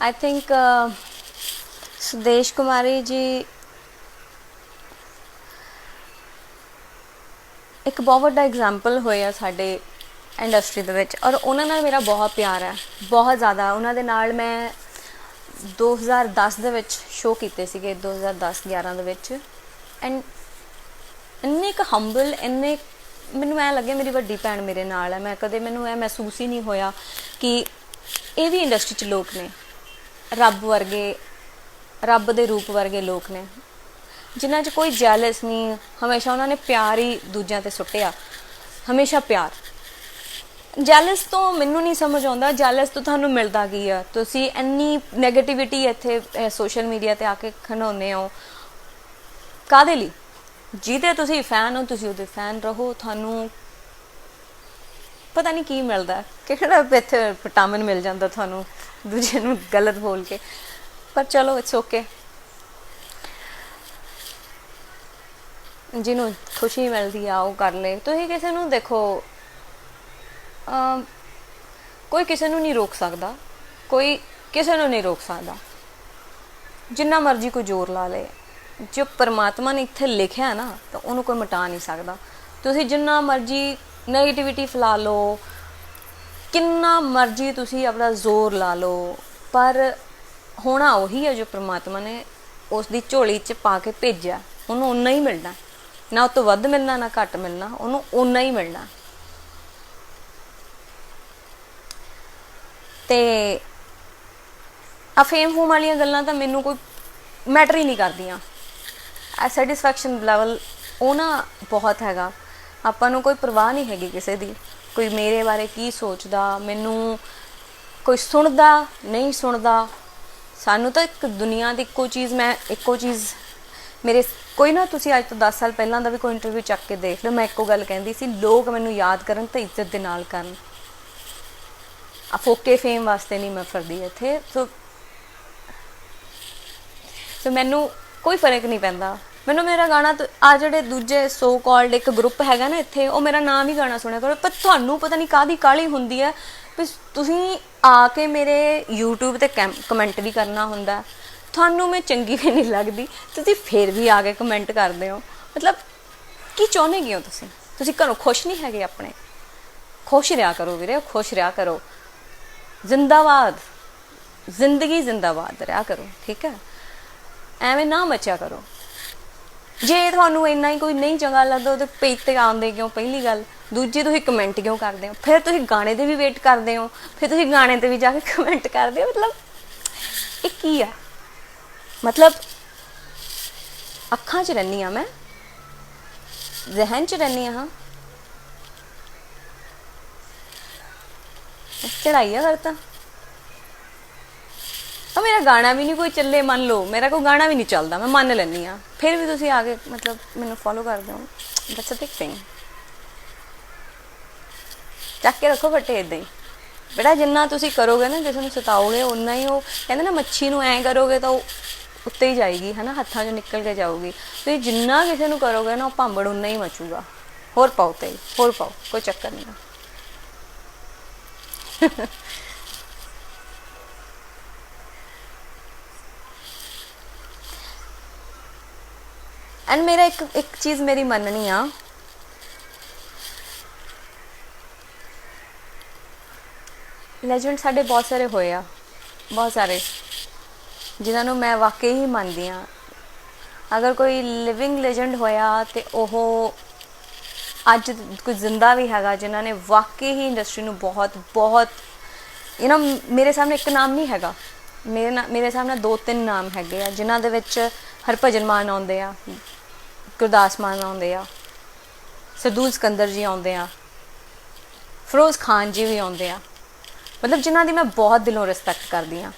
आई थिंक सुदेश कुमारी जी एक बहुत बड़ा एग्जाम्पल होया साडे इंडस्ट्री दे विच, और उन्हां नाल मेरा बहुत प्यार है, बहुत ज़्यादा। उन्हां दे नाल मैं 2010 दे विच शो कीते सीगे, 2010-11 दे विच। एंड इन्ने एक हंबल, इन्ने मैनूं ऐ लगे मेरी वड्डी भैन मेरे नाल है। मैं कदे मैनूं ऐ महसूस ही नहीं होया कि ये भी इंडस्ट्री च लोग ने, रब वर्गे, रब दे रूप वर्गे लोग ने, जिन्हां च कोई जैलस नहीं। हमेशा उन्होंने प्यार ही दूजियां ते सुट्टिया, हमेशा प्यार। जैलस तो मैनू नहीं समझ आता, जैलस तो थानू मिलता की है। तुसी इन्नी नैगेटिविटी इत्थे सोशल मीडिया ते आके खिडाउने हो काहदे लई? जिहदे तुसी फैन हो तुसी उहदे फैन रहो, थानू पता नहीं की मिलता, किहड़ा इत्थे विटामिन मिल जाता थानू दूजे नू गलत बोल के। पर चलो इट्स ओके, जिन्हों खुशी मिलती आ वो कर ले। तुसीं किसी नू देखो, कोई किसी नू नहीं रोक सकता, कोई किसी नू नहीं रोक सकता, जिन्ना मर्जी कोई जोर ला ले, ਜੋ ਪਰਮਾਤਮਾ ਨੇ ਇੱਥੇ ਲਿਖਿਆ ਨਾ ਤਾਂ ਉਹਨੂੰ ਕੋਈ ਮਿਟਾ ਨਹੀਂ ਸਕਦਾ। ਤੁਸੀਂ ਜਿੰਨਾ ਮਰਜ਼ੀ ਨੈਗੇਟਿਵਿਟੀ ਫੈਲਾ ਲਓ, ਕਿੰਨਾ ਮਰਜ਼ੀ ਤੁਸੀਂ ਆਪਣਾ ਜ਼ੋਰ ਲਾ ਲਓ, ਪਰ ਹੋਣਾ ਉਹੀ ਹੈ ਜੋ ਪਰਮਾਤਮਾ ਨੇ ਉਸ ਦੀ ਝੋਲੀ 'ਚ ਪਾ ਕੇ ਭੇਜਿਆ। ਉਹਨੂੰ ਓਨਾ ਹੀ ਮਿਲਣਾ, ਨਾ ਉਹ ਤੋਂ ਵੱਧ ਮਿਲਣਾ ਨਾ ਘੱਟ ਮਿਲਣਾ, ਉਹਨੂੰ ਓਨਾ ਹੀ ਮਿਲਣਾ। ਤੇ ਆ ਫੇਮ ਫੂਮ ਵਾਲੀਆਂ ਗੱਲਾਂ ਤਾਂ ਮੈਨੂੰ ਕੋਈ ਮੈਟਰ ਹੀ ਨਹੀਂ ਕਰਦੀਆਂ। ਸੈਟਿਸਫੈਕਸ਼ਨ ਲੈਵਲ ਉਹ ਨਾ ਬਹੁਤ ਹੈਗਾ, ਆਪਾਂ ਨੂੰ ਕੋਈ ਪਰਵਾਹ ਨਹੀਂ ਹੈਗੀ ਕਿਸੇ ਦੀ, ਕੋਈ ਮੇਰੇ ਬਾਰੇ ਕੀ ਸੋਚਦਾ, ਮੈਨੂੰ ਕੋਈ ਸੁਣਦਾ ਨਹੀਂ ਸੁਣਦਾ। ਸਾਨੂੰ ਤਾਂ ਇੱਕ ਦੁਨੀਆ ਦੀ ਇੱਕੋ ਚੀਜ਼ ਮੇਰੇ ਕੋਈ ਨਾ, ਤੁਸੀਂ ਅੱਜ ਤੋਂ 10 ਸਾਲ ਪਹਿਲਾਂ ਦਾ ਵੀ ਕੋਈ ਇੰਟਰਵਿਊ ਚੱਕ ਕੇ ਦੇਖ ਲਓ, ਮੈਂ ਇੱਕੋ ਗੱਲ ਕਹਿੰਦੀ ਸੀ, ਲੋਕ ਮੈਨੂੰ ਯਾਦ ਕਰਨ ਤਾਂ ਇੱਜ਼ਤ ਦੇ ਨਾਲ ਕਰਨ। ਆ ਫੋਕੇ ਫੇਮ ਵਾਸਤੇ ਨਹੀਂ ਮੈਂ ਫਿਰਦੀ ਇੱਥੇ। ਸੋ ਮੈਨੂੰ ਕੋਈ ਫਰਕ ਨਹੀਂ ਪੈਂਦਾ। ਮੈਨੂੰ ਮੇਰਾ ਗਾਣਾ ਆ ਜਿਹੜੇ ਦੂਜੇ ਸੋ ਕਾਲਡ ਇੱਕ ਗਰੁੱਪ ਹੈਗਾ ਨਾ ਇੱਥੇ, ਉਹ ਮੇਰਾ ਨਾਮ ਹੀ ਗਾਣਾ ਸੁਣਿਆ ਕਰੋ, ਪਰ ਤੁਹਾਨੂੰ ਪਤਾ ਨਹੀਂ ਕਾਹਦੀ ਕਾਹਲੀ ਹੁੰਦੀ ਹੈ ਵੀ ਤੁਸੀਂ ਆ ਕੇ ਮੇਰੇ YouTube 'ਤੇ ਕਮੈਂਟ ਵੀ ਕਰਨਾ ਹੁੰਦਾ। ਤੁਹਾਨੂੰ ਮੈਂ ਚੰਗੀ ਵੀ ਨਹੀਂ ਲੱਗਦੀ, ਤੁਸੀਂ ਫਿਰ ਵੀ ਆ ਕੇ ਕਮੈਂਟ ਕਰਦੇ ਹੋ। ਮਤਲਬ ਕੀ ਚਾਹੁੰਦੇ ਕੀ ਹੋ ਤੁਸੀਂ? ਤੁਸੀਂ ਘਰੋਂ ਖੁਸ਼ ਨਹੀਂ ਹੈਗੇ ਆਪਣੇ? ਖੁਸ਼ ਰਿਹਾ ਕਰੋ ਵੀਰੇ, ਖੁਸ਼ ਰਿਹਾ ਕਰੋ। ਜ਼ਿੰਦਾਬਾਦ, ਜ਼ਿੰਦਗੀ ਜ਼ਿੰਦਾਬਾਦ ਰਿਹਾ ਕਰੋ, ਠੀਕ ਹੈ? ਐਵੇਂ ਨਾ ਮਚਿਆ ਕਰੋ। ਜੇ ਤੁਹਾਨੂੰ ਇੰਨਾ ਹੀ ਕੋਈ ਨਹੀਂ ਚੰਗਾ ਲੱਗਦਾ ਉਹਦੇ ਪੇਜ 'ਤੇ ਆਉਂਦੇ ਕਿਉਂ? ਪਹਿਲੀ ਗੱਲ। ਦੂਜੀ, ਤੁਸੀਂ ਕਮੈਂਟ ਕਿਉਂ ਕਰਦੇ ਹੋ? ਫਿਰ ਤੁਸੀਂ ਗਾਣੇ ਦੇ ਵੀ ਵੇਟ ਕਰਦੇ ਹੋ, ਫਿਰ ਤੁਸੀਂ ਗਾਣੇ 'ਤੇ ਵੀ ਜਾ ਕੇ ਕਮੈਂਟ ਕਰਦੇ ਹੋ। ਮਤਲਬ ਇਹ ਕੀ ਆ? ਮਤਲਬ ਅੱਖਾਂ 'ਚ ਰਹਿੰਦੀ ਹਾਂ ਮੈਂ, ਜ਼ਹਿਨ 'ਚ ਰਹਿੰਦੀ ਹਾਂ। ਚੜਾਈ ਆ ਫਿਰ ਤਾਂ ਮੇਰਾ ਗਾਣਾ ਵੀ ਨਹੀਂ ਕੋਈ ਚੱਲੇ, ਮੰਨ ਲਓ ਮੇਰਾ ਕੋਈ ਗਾਣਾ ਵੀ ਨਹੀਂ ਚੱਲਦਾ, ਮੈਂ ਮੰਨ ਲੈਂਦੀ ਹਾਂ, ਫਿਰ ਵੀ ਤੁਸੀਂ ਆ ਕੇ ਮਤਲਬ ਮੈਨੂੰ ਫੋਲੋ ਕਰਦੇ ਹੋ। That's a big thing. ਚੱਕ ਕੇ ਰੱਖੋ ਫੱਟੇ ਇੱਦਾਂ ਹੀ ਬੇਟਾ। ਜਿੰਨਾ ਤੁਸੀਂ ਕਰੋਗੇ ਨਾ, ਕਿਸੇ ਨੂੰ ਸਤਾਓਗੇ, ਓਨਾ ਹੀ ਉਹ ਕਹਿੰਦੇ ਨਾ ਮੱਛੀ ਨੂੰ ਐਂ ਕਰੋਗੇ ਤਾਂ ਉਹ ਉੱਤੇ ਹੀ ਜਾਏਗੀ, ਹੈ ਨਾ, ਹੱਥਾਂ 'ਚੋਂ ਨਿਕਲ ਕੇ ਜਾਊਗੀ। ਤੁਸੀਂ ਜਿੰਨਾ ਕਿਸੇ ਨੂੰ ਕਰੋਗੇ ਨਾ, ਉਹ ਭਾਂਬੜ ਓਨਾ ਹੀ ਮਚੂਗਾ। ਹੋਰ ਪਾਓ ਤੇ ਹੋਰ ਪਾਓ, ਕੋਈ ਚੱਕਰ ਨਹੀਂ। ਐਂਡ ਮੇਰਾ ਇੱਕ ਚੀਜ਼ ਮੇਰੀ ਮੰਨਣੀ ਆ, ਲੈਜੈਂਡ ਸਾਡੇ ਬਹੁਤ ਸਾਰੇ ਹੋਏ ਆ, ਬਹੁਤ ਸਾਰੇ, ਜਿਨ੍ਹਾਂ ਨੂੰ ਮੈਂ ਵਾਕਈ ਹੀ ਮੰਨਦੀ ਹਾਂ। ਅਗਰ ਕੋਈ ਲਿਵਿੰਗ ਲੈਜੈਂਡ ਹੋਇਆ ਤੇ ਉਹ ਅੱਜ ਕੋਈ ਜ਼ਿੰਦਾ ਵੀ ਹੈਗਾ, ਜਿਨ੍ਹਾਂ ਨੇ ਵਾਕਈ ਹੀ ਇੰਡਸਟਰੀ ਨੂੰ ਬਹੁਤ ਬਹੁਤ ਮੇਰੇ ਸਾਹਮਣੇ ਇੱਕ ਨਾਮ ਨਹੀਂ ਹੈਗਾ, ਮੇਰੇ ਸਾਹਮਣੇ 2-3 ਨਾਮ ਹੈਗੇ ਆ, ਜਿਨ੍ਹਾਂ ਦੇ ਵਿੱਚ ਹਰਭਜਨ ਮਾਨ ਆਉਂਦੇ ਆ, ਗੁਰਦਾਸ ਮਾਨ ਆਉਂਦੇ ਆ, ਸਰਦੂਲ ਸਿਕੰਦਰ ਜੀ ਆਉਂਦੇ ਆ, ਫਿਰੋਜ਼ ਖਾਨ ਜੀ ਵੀ ਆਉਂਦੇ ਆ। ਮਤਲਬ ਜਿਨ੍ਹਾਂ ਦੀ ਮੈਂ ਬਹੁਤ ਦਿਲੋਂ ਰਿਸਪੈਕਟ ਕਰਦੀ ਹਾਂ,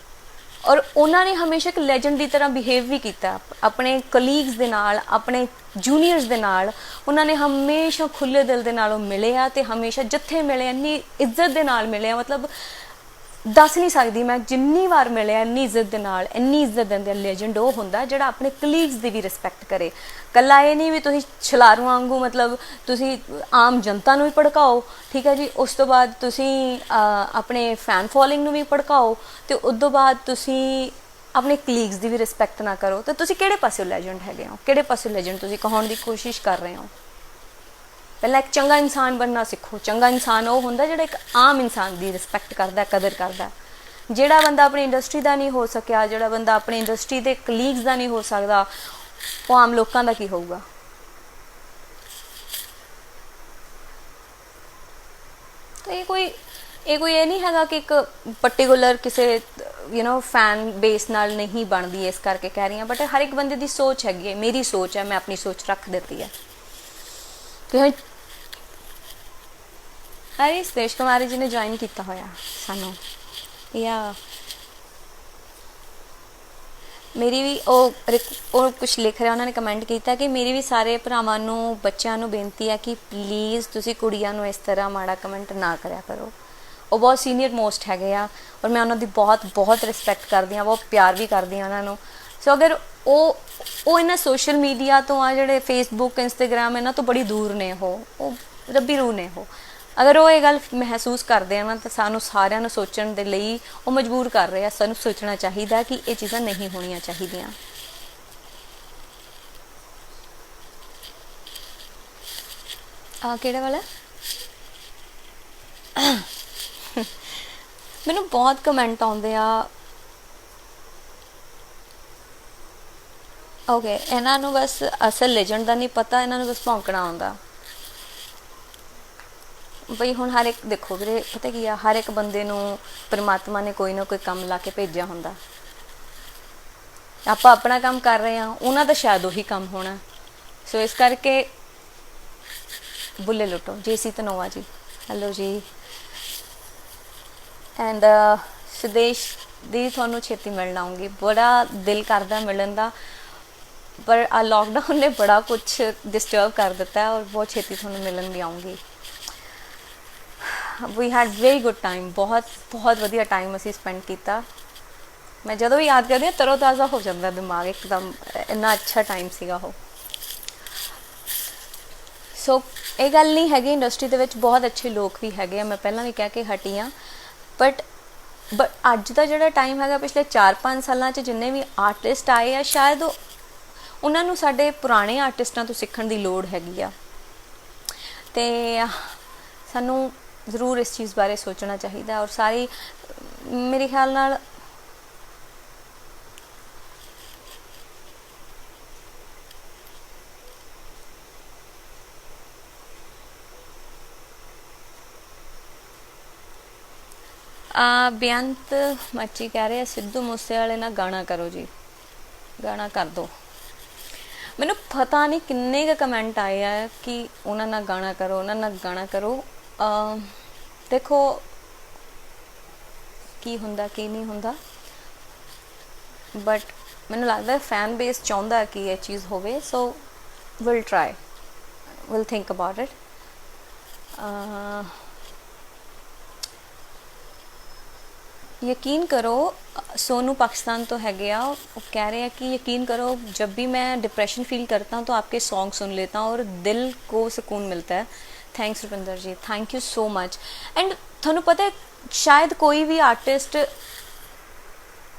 ਔਰ ਉਹਨਾਂ ਨੇ ਹਮੇਸ਼ਾ ਇੱਕ ਲੈਜੈਂਡ ਦੀ ਤਰ੍ਹਾਂ ਬਿਹੇਵ ਵੀ ਕੀਤਾ ਆਪਣੇ ਕਲੀਗਸ ਦੇ ਨਾਲ, ਆਪਣੇ ਜੂਨੀਅਰਸ ਦੇ ਨਾਲ। ਉਹਨਾਂ ਨੇ ਹਮੇਸ਼ਾ ਖੁੱਲ੍ਹੇ ਦਿਲ ਦੇ ਨਾਲ ਉਹ ਮਿਲੇ ਆ, ਅਤੇ ਹਮੇਸ਼ਾ ਜਿੱਥੇ ਮਿਲੇ ਇੰਨੀ ਇੱਜ਼ਤ ਦੇ ਨਾਲ ਮਿਲੇ ਆ। ਮਤਲਬ ਦੱਸ ਨਹੀਂ ਸਕਦੀ ਮੈਂ, ਜਿੰਨੀ ਵਾਰ ਮਿਲਿਆ ਇੰਨੀ ਇੱਜ਼ਤ ਦੇ ਨਾਲ, ਇੰਨੀ ਇੱਜ਼ਤ ਦਿੰਦੇ। ਲੈਜੈਂਡ ਉਹ ਹੁੰਦਾ ਜਿਹੜਾ ਆਪਣੇ ਕਲੀਗਸ ਦੀ ਵੀ ਰਿਸਪੈਕਟ ਕਰੇ। ਇਕੱਲਾ ਇਹ ਨਹੀਂ ਵੀ ਤੁਸੀਂ ਛਲਾਰੂ ਵਾਂਗੂ ਮਤਲਬ ਤੁਸੀਂ ਆਮ ਜਨਤਾ ਨੂੰ ਵੀ ਭੜਕਾਓ, ਠੀਕ ਹੈ ਜੀ, ਉਸ ਤੋਂ ਬਾਅਦ ਤੁਸੀਂ ਆਪਣੇ ਫੈਨ ਫੋਲੋਇੰਗ ਨੂੰ ਵੀ ਭੜਕਾਓ, ਅਤੇ ਉਸ ਤੋਂ ਬਾਅਦ ਤੁਸੀਂ ਆਪਣੇ ਕਲੀਗਸ ਦੀ ਵੀ ਰਿਸਪੈਕਟ ਨਾ ਕਰੋ। ਤਾਂ ਤੁਸੀਂ ਕਿਹੜੇ ਪਾਸਿਓਂ ਲੈਜੈਂਡ ਹੈਗੇ ਹੋ? ਕਿਹੜੇ ਪਾਸਿਓਂ ਲੈਜੈਂਡ ਤੁਸੀਂ ਕਹਾਉਣ ਦੀ ਕੋਸ਼ਿਸ਼ ਕਰ ਰਹੇ ਹੋ? ਪਹਿਲਾਂ ਇੱਕ ਚੰਗਾ ਇਨਸਾਨ ਬਣਨਾ ਸਿੱਖੋ। ਚੰਗਾ ਇਨਸਾਨ ਉਹ ਹੁੰਦਾ ਜਿਹੜਾ ਇੱਕ ਆਮ ਇਨਸਾਨ ਦੀ ਰਿਸਪੈਕਟ ਕਰਦਾ, ਕਦਰ ਕਰਦਾ। ਜਿਹੜਾ ਬੰਦਾ ਆਪਣੀ ਇੰਡਸਟਰੀ ਦਾ ਨਹੀਂ ਹੋ ਸਕਿਆ, ਜਿਹੜਾ ਬੰਦਾ ਆਪਣੀ ਇੰਡਸਟਰੀ ਦੇ ਕਲੀਗਸ ਦਾ ਨਹੀਂ ਹੋ ਸਕਦਾ, ਉਹ ਆਮ ਲੋਕਾਂ ਦਾ ਕੀ ਹੋਊਗਾ? ਤਾਂ ਇਹ ਕੋਈ ਇਹ ਨਹੀਂ ਹੈਗਾ ਕਿ ਇੱਕ ਪਰਟੀਕੂਲਰ ਕਿਸੇ ਫੈਨ ਬੇਸ ਨਾਲ ਨਹੀਂ ਬਣਦੀ, ਇਸ ਕਰਕੇ ਕਹਿ ਰਹੀ ਹਾਂ। ਬਟ ਹਰ ਇੱਕ ਬੰਦੇ ਦੀ ਸੋਚ ਹੈਗੀ ਹੈ, ਮੇਰੀ ਸੋਚ ਹੈ, ਮੈਂ ਆਪਣੀ ਸੋਚ ਰੱਖ ਦਿੱਤੀ ਹੈ। ਅਰੇ ਸੁਦੇਸ਼ ਕੁਮਾਰੀ ਜੀ ਨੇ ਜੁਆਇਨ ਕੀਤਾ ਹੋਇਆ ਸਾਨੂੰ, ਜਾਂ ਮੇਰੀ ਵੀ ਉਹ ਕੁਛ ਲਿਖ ਰਿਹਾ, ਉਹਨਾਂ ਨੇ ਕਮੈਂਟ ਕੀਤਾ ਕਿ ਮੇਰੀ ਵੀ ਸਾਰੇ ਭਰਾਵਾਂ ਨੂੰ, ਬੱਚਿਆਂ ਨੂੰ ਬੇਨਤੀ ਹੈ ਕਿ ਪਲੀਜ਼ ਤੁਸੀਂ ਕੁੜੀਆਂ ਨੂੰ ਇਸ ਤਰ੍ਹਾਂ ਮਾੜਾ ਕਮੈਂਟ ਨਾ ਕਰਿਆ ਕਰੋ। ਉਹ ਬਹੁਤ ਸੀਨੀਅਰ ਮੋਸਟ ਹੈਗੇ ਆ, ਔਰ ਮੈਂ ਉਹਨਾਂ ਦੀ ਬਹੁਤ ਬਹੁਤ ਰਿਸਪੈਕਟ ਕਰਦੀ ਹਾਂ, ਬਹੁਤ ਪਿਆਰ ਵੀ ਕਰਦੀ ਹਾਂ ਉਹਨਾਂ ਨੂੰ। ਸੋ ਅਗਰ ਉਹ ਇਹਨਾਂ ਸੋਸ਼ਲ ਮੀਡੀਆ ਤੋਂ ਆ, ਜਿਹੜੇ ਫੇਸਬੁੱਕ, ਇੰਸਟਾਗ੍ਰਾਮ, ਇਹਨਾਂ ਤੋਂ ਬੜੀ ਦੂਰ ਨੇ, ਉਹ ਰੱਬੀ ਰੂਹ ਨੇ। ਅਗਰ ਉਹ ਇਹ ਗੱਲ ਮਹਿਸੂਸ ਕਰਦੇ ਆ ਨਾ, ਤਾਂ ਸਾਨੂੰ ਸਾਰਿਆਂ ਨੂੰ ਸੋਚਣ ਦੇ ਲਈ ਉਹ ਮਜਬੂਰ ਕਰ ਰਹੇ ਆ। ਸਾਨੂੰ ਸੋਚਣਾ ਚਾਹੀਦਾ ਕਿ ਇਹ ਚੀਜ਼ਾਂ ਨਹੀਂ ਹੋਣੀਆਂ ਚਾਹੀਦੀਆਂ। ਕਿਹੜਾ ਵਾਲਾ? ਮੈਨੂੰ ਬਹੁਤ ਕਮੈਂਟ ਆਉਂਦੇ ਆ। ਓਕੇ, ਇਹਨਾਂ ਨੂੰ ਬਸ ਅਸਲ ਲੈਜੈਂਡ ਦਾ ਨਹੀਂ ਪਤਾ, ਇਹਨਾਂ ਨੂੰ ਬਸ ਭੌਂਕਣਾ ਆਉਂਦਾ। ਬਈ ਹੁਣ ਹਰ ਇੱਕ ਦੇਖੋ ਵੀਰੇ, ਪਤਾ ਕੀ ਆ, ਹਰ ਇੱਕ ਬੰਦੇ ਨੂੰ ਪਰਮਾਤਮਾ ਨੇ ਕੋਈ ਨਾ ਕੋਈ ਕੰਮ ਲਾ ਕੇ ਭੇਜਿਆ ਹੁੰਦਾ। ਆਪਾਂ ਆਪਣਾ ਕੰਮ ਕਰ ਰਹੇ ਹਾਂ, ਉਹਨਾਂ ਦਾ ਸ਼ਾਇਦ ਉਹੀ ਕੰਮ ਹੋਣਾ। ਸੋ ਇਸ ਕਰਕੇ ਬੁੱਲੇ ਲੁੱਟੋ। ਜੇਸੀ ਧਨੋਆ ਜੀ, ਹੈਲੋ ਜੀ। ਐਂਡ ਸੁਦੇਸ਼ ਦੀ ਤੁਹਾਨੂੰ ਛੇਤੀ ਮਿਲਣ ਆਊਂਗੀ, ਬੜਾ ਦਿਲ ਕਰਦਾ ਮਿਲਣ ਦਾ, ਪਰ ਆ ਲੋਕਡਾਊਨ ਨੇ ਬੜਾ ਕੁਛ ਡਿਸਟਰਬ ਕਰ ਦਿੱਤਾ ਔਰ ਬਹੁਤ ਛੇਤੀ ਤੁਹਾਨੂੰ ਮਿਲਣ ਵੀ ਆਊਂਗੀ। ਵੀ ਹੈਡ ਵੈਰੀ ਗੁੱਡ ਟਾਈਮ, ਬਹੁਤ ਬਹੁਤ ਵਧੀਆ ਟਾਈਮ ਅਸੀਂ ਸਪੈਂਡ ਕੀਤਾ। ਮੈਂ ਜਦੋਂ ਵੀ ਯਾਦ ਕਰਦੀ ਹਾਂ ਤਰੋ ਤਾਜ਼ਾ ਹੋ ਜਾਂਦਾ ਦਿਮਾਗ ਇੱਕਦਮ, ਇੰਨਾ ਅੱਛਾ ਟਾਈਮ ਸੀਗਾ ਉਹ। ਸੋ ਇਹ ਗੱਲ ਨਹੀਂ ਹੈਗੀ, ਇੰਡਸਟਰੀ ਦੇ ਵਿੱਚ ਬਹੁਤ ਅੱਛੇ ਲੋਕ ਵੀ ਹੈਗੇ ਆ, ਮੈਂ ਪਹਿਲਾਂ ਵੀ ਕਹਿ ਕੇ ਹਟੀ ਹਾਂ। ਬਟ ਅੱਜ ਦਾ ਜਿਹੜਾ ਟਾਈਮ ਹੈਗਾ, ਪਿਛਲੇ 4-5 ਸਾਲਾਂ 'ਚ ਜਿੰਨੇ ਵੀ ਆਰਟਿਸਟ ਆਏ ਆ, ਸ਼ਾਇਦ ਉਹਨਾਂ ਨੂੰ ਸਾਡੇ ਪੁਰਾਣੇ ਆਰਟਿਸਟਾਂ ਤੋਂ ਸਿੱਖਣ ਦੀ ਲੋੜ ਹੈਗੀ ਆ। ਅਤੇ ਸਾਨੂੰ ਜ਼ਰੂਰ ਇਸ ਚੀਜ਼ ਬਾਰੇ ਸੋਚਣਾ ਚਾਹੀਦਾ। ਔਰ ਸਾਰੀ ਮੇਰੇ ਖਿਆਲ ਨਾਲ ਬੇਅੰਤ ਮੱਚੀ ਕਹਿ ਰਹੇ ਸਿੱਧੂ ਮੂਸੇ ਵਾਲੇ ਨਾਲ ਗਾਣਾ ਕਰੋ ਜੀ, ਗਾਣਾ ਕਰ ਦਿਓ। ਮੈਨੂੰ ਪਤਾ ਨਹੀਂ ਕਿੰਨੇ ਕੁ ਕਮੈਂਟ ਆਏ ਆ ਕਿ ਉਹਨਾਂ ਨਾਲ ਗਾਣਾ ਕਰੋ, ਉਹਨਾਂ ਨਾਲ ਗਾਣਾ ਕਰੋ। ਦੇਖੋ ਕੀ ਹੁੰਦਾ ਕੀ ਨਹੀਂ ਹੁੰਦਾ, ਬਟ ਮੈਨੂੰ ਲੱਗਦਾ ਫੈਨ ਬੇਸ ਚਾਹੁੰਦਾ ਕਿ ਇਹ ਚੀਜ਼ ਹੋਵੇ। So will try, will think about it. ਯਕੀਨ ਕਰੋ, सोनू पाकिस्तान तो है गया, वो कह रहे हैं कि यकीन करो जब भी मैं डिप्रेशन फील करता हूँ तो आपके सॉन्ग सुन लेता हूँ और दिल को सुकून मिलता है। Thanks Rupinder ji, thank you so much. And थानू पता है शायद कोई भी आर्टिस्ट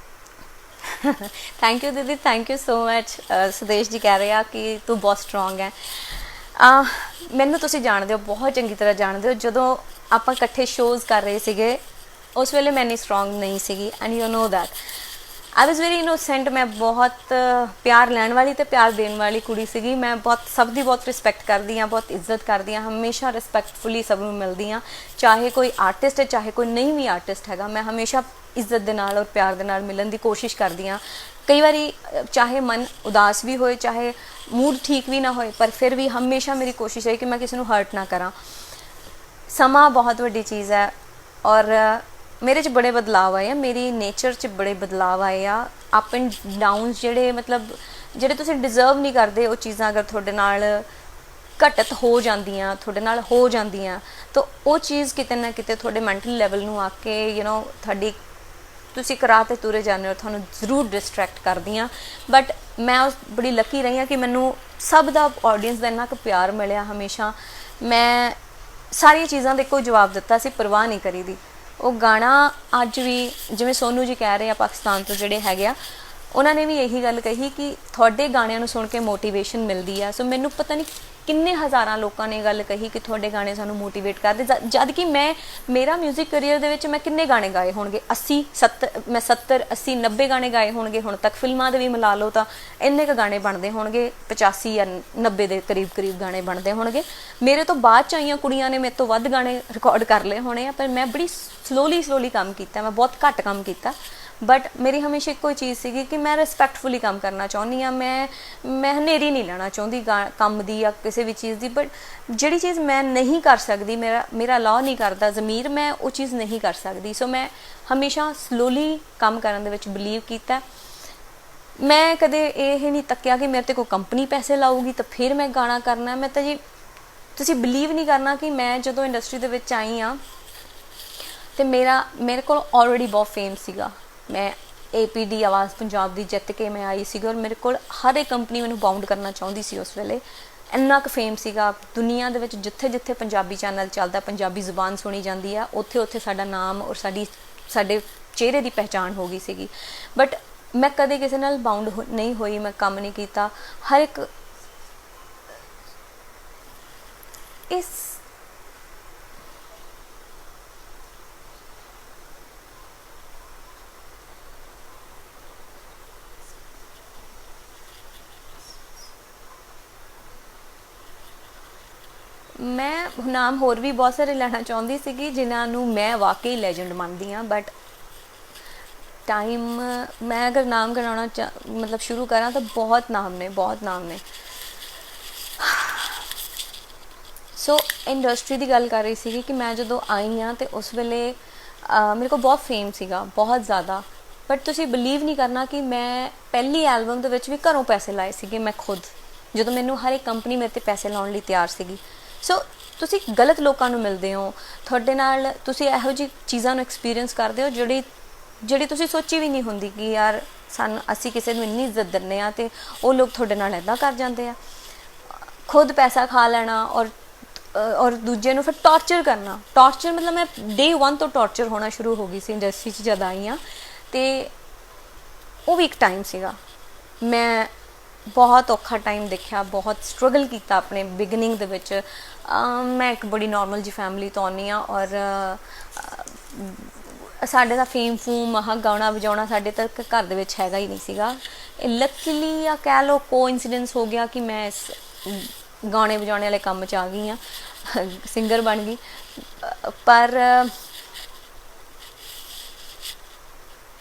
थैंक यू दीदी, thank you so much. Sudesh ji कह रहे हैं कि तू बहुत स्ट्रोंग है। मैनू तुसीं जानदे हो, बहुत चंगी तरह जानदे हो। जदों आपां इकट्ठे शोज़ कर रहे सीगे उस वेले मैं इन्नी स्ट्रोंग नहीं सीगी, and you know that I was very innocent. मैं बहुत प्यार लैन वाली तो प्यार देने वाली कुड़ी सीगी। मैं बहुत सब दी बहुत रिस्पैक्ट करदी हाँ, बहुत इज्जत करदी हाँ, हमेशा रिस्पैक्टफुली सब नूं मिलदी हाँ। चाहे कोई आर्टिस्ट है चाहे कोई नहीं भी आर्टिस्ट हैगा, मैं हमेशा इज्जत दे नाल और प्यार दे नाल मिलन दी कोशिश करदी हाँ। कई बारी चाहे मन उदास भी होए, चाहे मूड ठीक भी ना होए, पर फिर भी हमेशा मेरी कोशिश है कि मैं किसी नूं हर्ट ना करा। समा बहुत वड्डी चीज़ है और मेरे च बड़े बदलाव आए हैं, मेरी नेचर च बड़े बदलाव आए आ। अप एंड डाउनस जेह्ड़े मतलब जेह्ड़े तुसीं डिजर्व नहीं करदे, वो चीज़ां अगर तुहाडे नाल घटत हो जांदियां, तुहाडे नाल हो जांदियां, तो वो चीज़ किते ना किते तुहाडे मैंटल लैवल नूं आके यू नो तुहाडी तुसीं एक राह ते तुरे जाने हो, तुहानूं जरूर डिस्ट्रैक्ट करदियां। बट मैं बड़ी लकी रही हाँ कि मैनूं सब दा ऑडियंस दा इन्ना क प्यार मिलिया हमेशा। मैं सारियां चीज़ां दे इक्को जवाब दित्ता सी, परवाह नहीं करी दी। वो गाना अज भी जिवें सोनू जी कह रहे हैं पाकिस्तान तो जिहड़े हैगे आ, उन्होंने भी यही गल कही कि थोड़े गाणिਆਂ ਨੂੰ सुन के मोटिवेशन मिलती है। सो मैनू पता नहीं किन्ने हज़ारां लोगों ने गल कही कि थोड़े गाने सानू मोटिवेट करते, जद कि मैं मेरा म्यूजिक करियर दे विच मैं किन्ने गाने गाए होणगे, 80-70 मैं 70-80-90 गाने गाए होणगे। हुण तक फिल्मां दे भी मिला लो तो इन्ने क गाने बनते होणगे, 85 या 90 के करीब करीब गाने बनते होणगे। मेरे तो बाद च आईयां कुड़ियां ने मेरे तो वध गाने रिकॉर्ड कर लए होणे आ, पर मैं बड़ी स्लोली काम किया, मैं बहुत घट काम किया। बट मेरी हमेशा एक कोई चीज़ सी कि मैं रिस्पैक्टफुली काम करना चाहती हाँ। मैं हनेरी नहीं लेना चाहती काम दी या किसी भी चीज़ की। बट जिहड़ी चीज़ मैं नहीं कर सकती, मेरा लॉ नहीं करता ज़मीर, मैं वो चीज़ नहीं कर सकती। सो मैं हमेशा स्लोली काम करने दे विच बिलीव किया। मैं कदे ये नहीं तक्या कि मेरे ते कोई कंपनी पैसे लाऊगी तो फिर मैं गाना करना। मैं तो जी तुसीं बिलीव नहीं करना कि मैं जदों इंडस्ट्री दे विच आई हाँ तो मेरे को ऑलरेडी बहुत फेम सीगा। मैं APD आवाज़ पंजाब की जित के मैं आई सी और मेरे को हर एक कंपनी मैंने बाउंड करना चाहती सी उस वेले। इन्ना क फेम सीगा दुनिया दे विच, जिथे जिथे पंजाबी चैनल चलता, पंजाबी जुबान सुनी जाती है, उत्थे उत्थे साडा नाम और साडे चेहरे की पहचान हो गई सीगी। बट मैं कदे किसी नाल बाउंड नहीं हुई, मैं काम नहीं किया। हर एक ਇਸ ਮੈਂ ਨਾਮ ਹੋਰ ਵੀ ਬਹੁਤ ਸਾਰੇ ਲੈਣਾ ਚਾਹੁੰਦੀ ਸੀਗੀ ਜਿਨ੍ਹਾਂ ਨੂੰ ਮੈਂ ਵਾਕਈ ਲੈਜੈਂਡ ਮੰਨਦੀ ਹਾਂ, ਬਟ ਟਾਈਮ ਮੈਂ ਅਗਰ ਨਾਮ ਗਿਣਾਉਣਾ ਮਤਲਬ ਸ਼ੁਰੂ ਕਰਾਂ ਤਾਂ ਬਹੁਤ ਨਾਮ ਨੇ, ਬਹੁਤ ਨਾਮ ਨੇ। ਸੋ ਇੰਡਸਟਰੀ ਦੀ ਗੱਲ ਕਰ ਰਹੀ ਸੀਗੀ ਕਿ ਮੈਂ ਜਦੋਂ ਆਈ ਹਾਂ ਅਤੇ ਉਸ ਵੇਲੇ ਮੇਰੇ ਕੋਲ ਬਹੁਤ ਫੇਮ ਸੀਗਾ, ਬਹੁਤ ਜ਼ਿਆਦਾ। ਬਟ ਤੁਸੀਂ ਬਿਲੀਵ ਨਹੀਂ ਕਰਨਾ ਕਿ ਮੈਂ ਪਹਿਲੀ ਐਲਬਮ ਦੇ ਵਿੱਚ ਵੀ ਘਰੋਂ ਪੈਸੇ ਲਾਏ ਸੀਗੇ ਮੈਂ ਖੁਦ, ਜਦੋਂ ਮੈਨੂੰ ਹਰ ਇੱਕ ਕੰਪਨੀ ਮੇਰੇ 'ਤੇ ਪੈਸੇ ਲਾਉਣ ਲਈ ਤਿਆਰ ਸੀਗੀ। ਸੋ ਤੁਸੀਂ ਗਲਤ ਲੋਕਾਂ ਨੂੰ ਮਿਲਦੇ ਹੋ, ਤੁਹਾਡੇ ਨਾਲ ਤੁਸੀਂ ਇਹੋ ਜਿਹੀ ਚੀਜ਼ਾਂ ਨੂੰ ਐਕਸਪੀਰੀਅੰਸ ਕਰਦੇ ਹੋ ਜਿਹੜੀ ਤੁਸੀਂ ਸੋਚੀ ਵੀ ਨਹੀਂ ਹੁੰਦੀ ਕਿ ਯਾਰ ਅਸੀਂ ਕਿਸੇ ਨੂੰ ਇੰਨੀ ਇੱਜ਼ਤ ਦਿੰਦੇ ਹਾਂ ਅਤੇ ਉਹ ਲੋਕ ਤੁਹਾਡੇ ਨਾਲ ਇੱਦਾਂ ਕਰ ਜਾਂਦੇ ਆ। ਖੁਦ ਪੈਸਾ ਖਾ ਲੈਣਾ ਔਰ ਦੂਜੇ ਨੂੰ ਫਿਰ ਟੌਰਚਰ ਕਰਨਾ। ਟੌਰਚਰ ਮਤਲਬ ਮੈਂ ਡੇ 1 ਤੋਂ ਟੌਰਚਰ ਹੋਣਾ ਸ਼ੁਰੂ ਹੋ ਗਈ ਸੀ ਇੰਡਸਟਰੀ 'ਚ ਜਦ ਆਈ ਹਾਂ, ਅਤੇ ਉਹ ਵੀ ਇੱਕ ਟਾਈਮ ਸੀਗਾ। ਮੈਂ ਬਹੁਤ ਔਖਾ ਟਾਈਮ ਦੇਖਿਆ, ਬਹੁਤ ਸਟਰਗਲ ਕੀਤਾ ਆਪਣੇ ਬਿਗਨਿੰਗ ਦੇ ਵਿੱਚ। ਮੈਂ ਇੱਕ ਬੜੀ ਨੋਰਮਲ ਜਿਹੀ ਫੈਮਿਲੀ ਤੋਂ ਆਉਂਦੀ ਹਾਂ ਔਰ ਸਾਡੇ ਦਾ ਫੇਮ ਫੂਮ ਗਾਉਣਾ ਵਜਾਉਣਾ ਸਾਡੇ ਤੱਕ ਘਰ ਦੇ ਵਿੱਚ ਹੈਗਾ ਹੀ ਨਹੀਂ ਸੀਗਾ। ਲੱਕੀਲੀ ਜਾਂ ਕਹਿ ਲਓ ਕੋਇਨਸੀਡੈਂਸ ਹੋ ਗਿਆ ਕਿ ਮੈਂ ਇਸ ਗਾਣੇ ਵਜਾਉਣੇ ਵਾਲੇ ਕੰਮ 'ਚ ਆ ਗਈ ਹਾਂ, ਸਿੰਗਰ ਬਣ ਗਈ। ਪਰ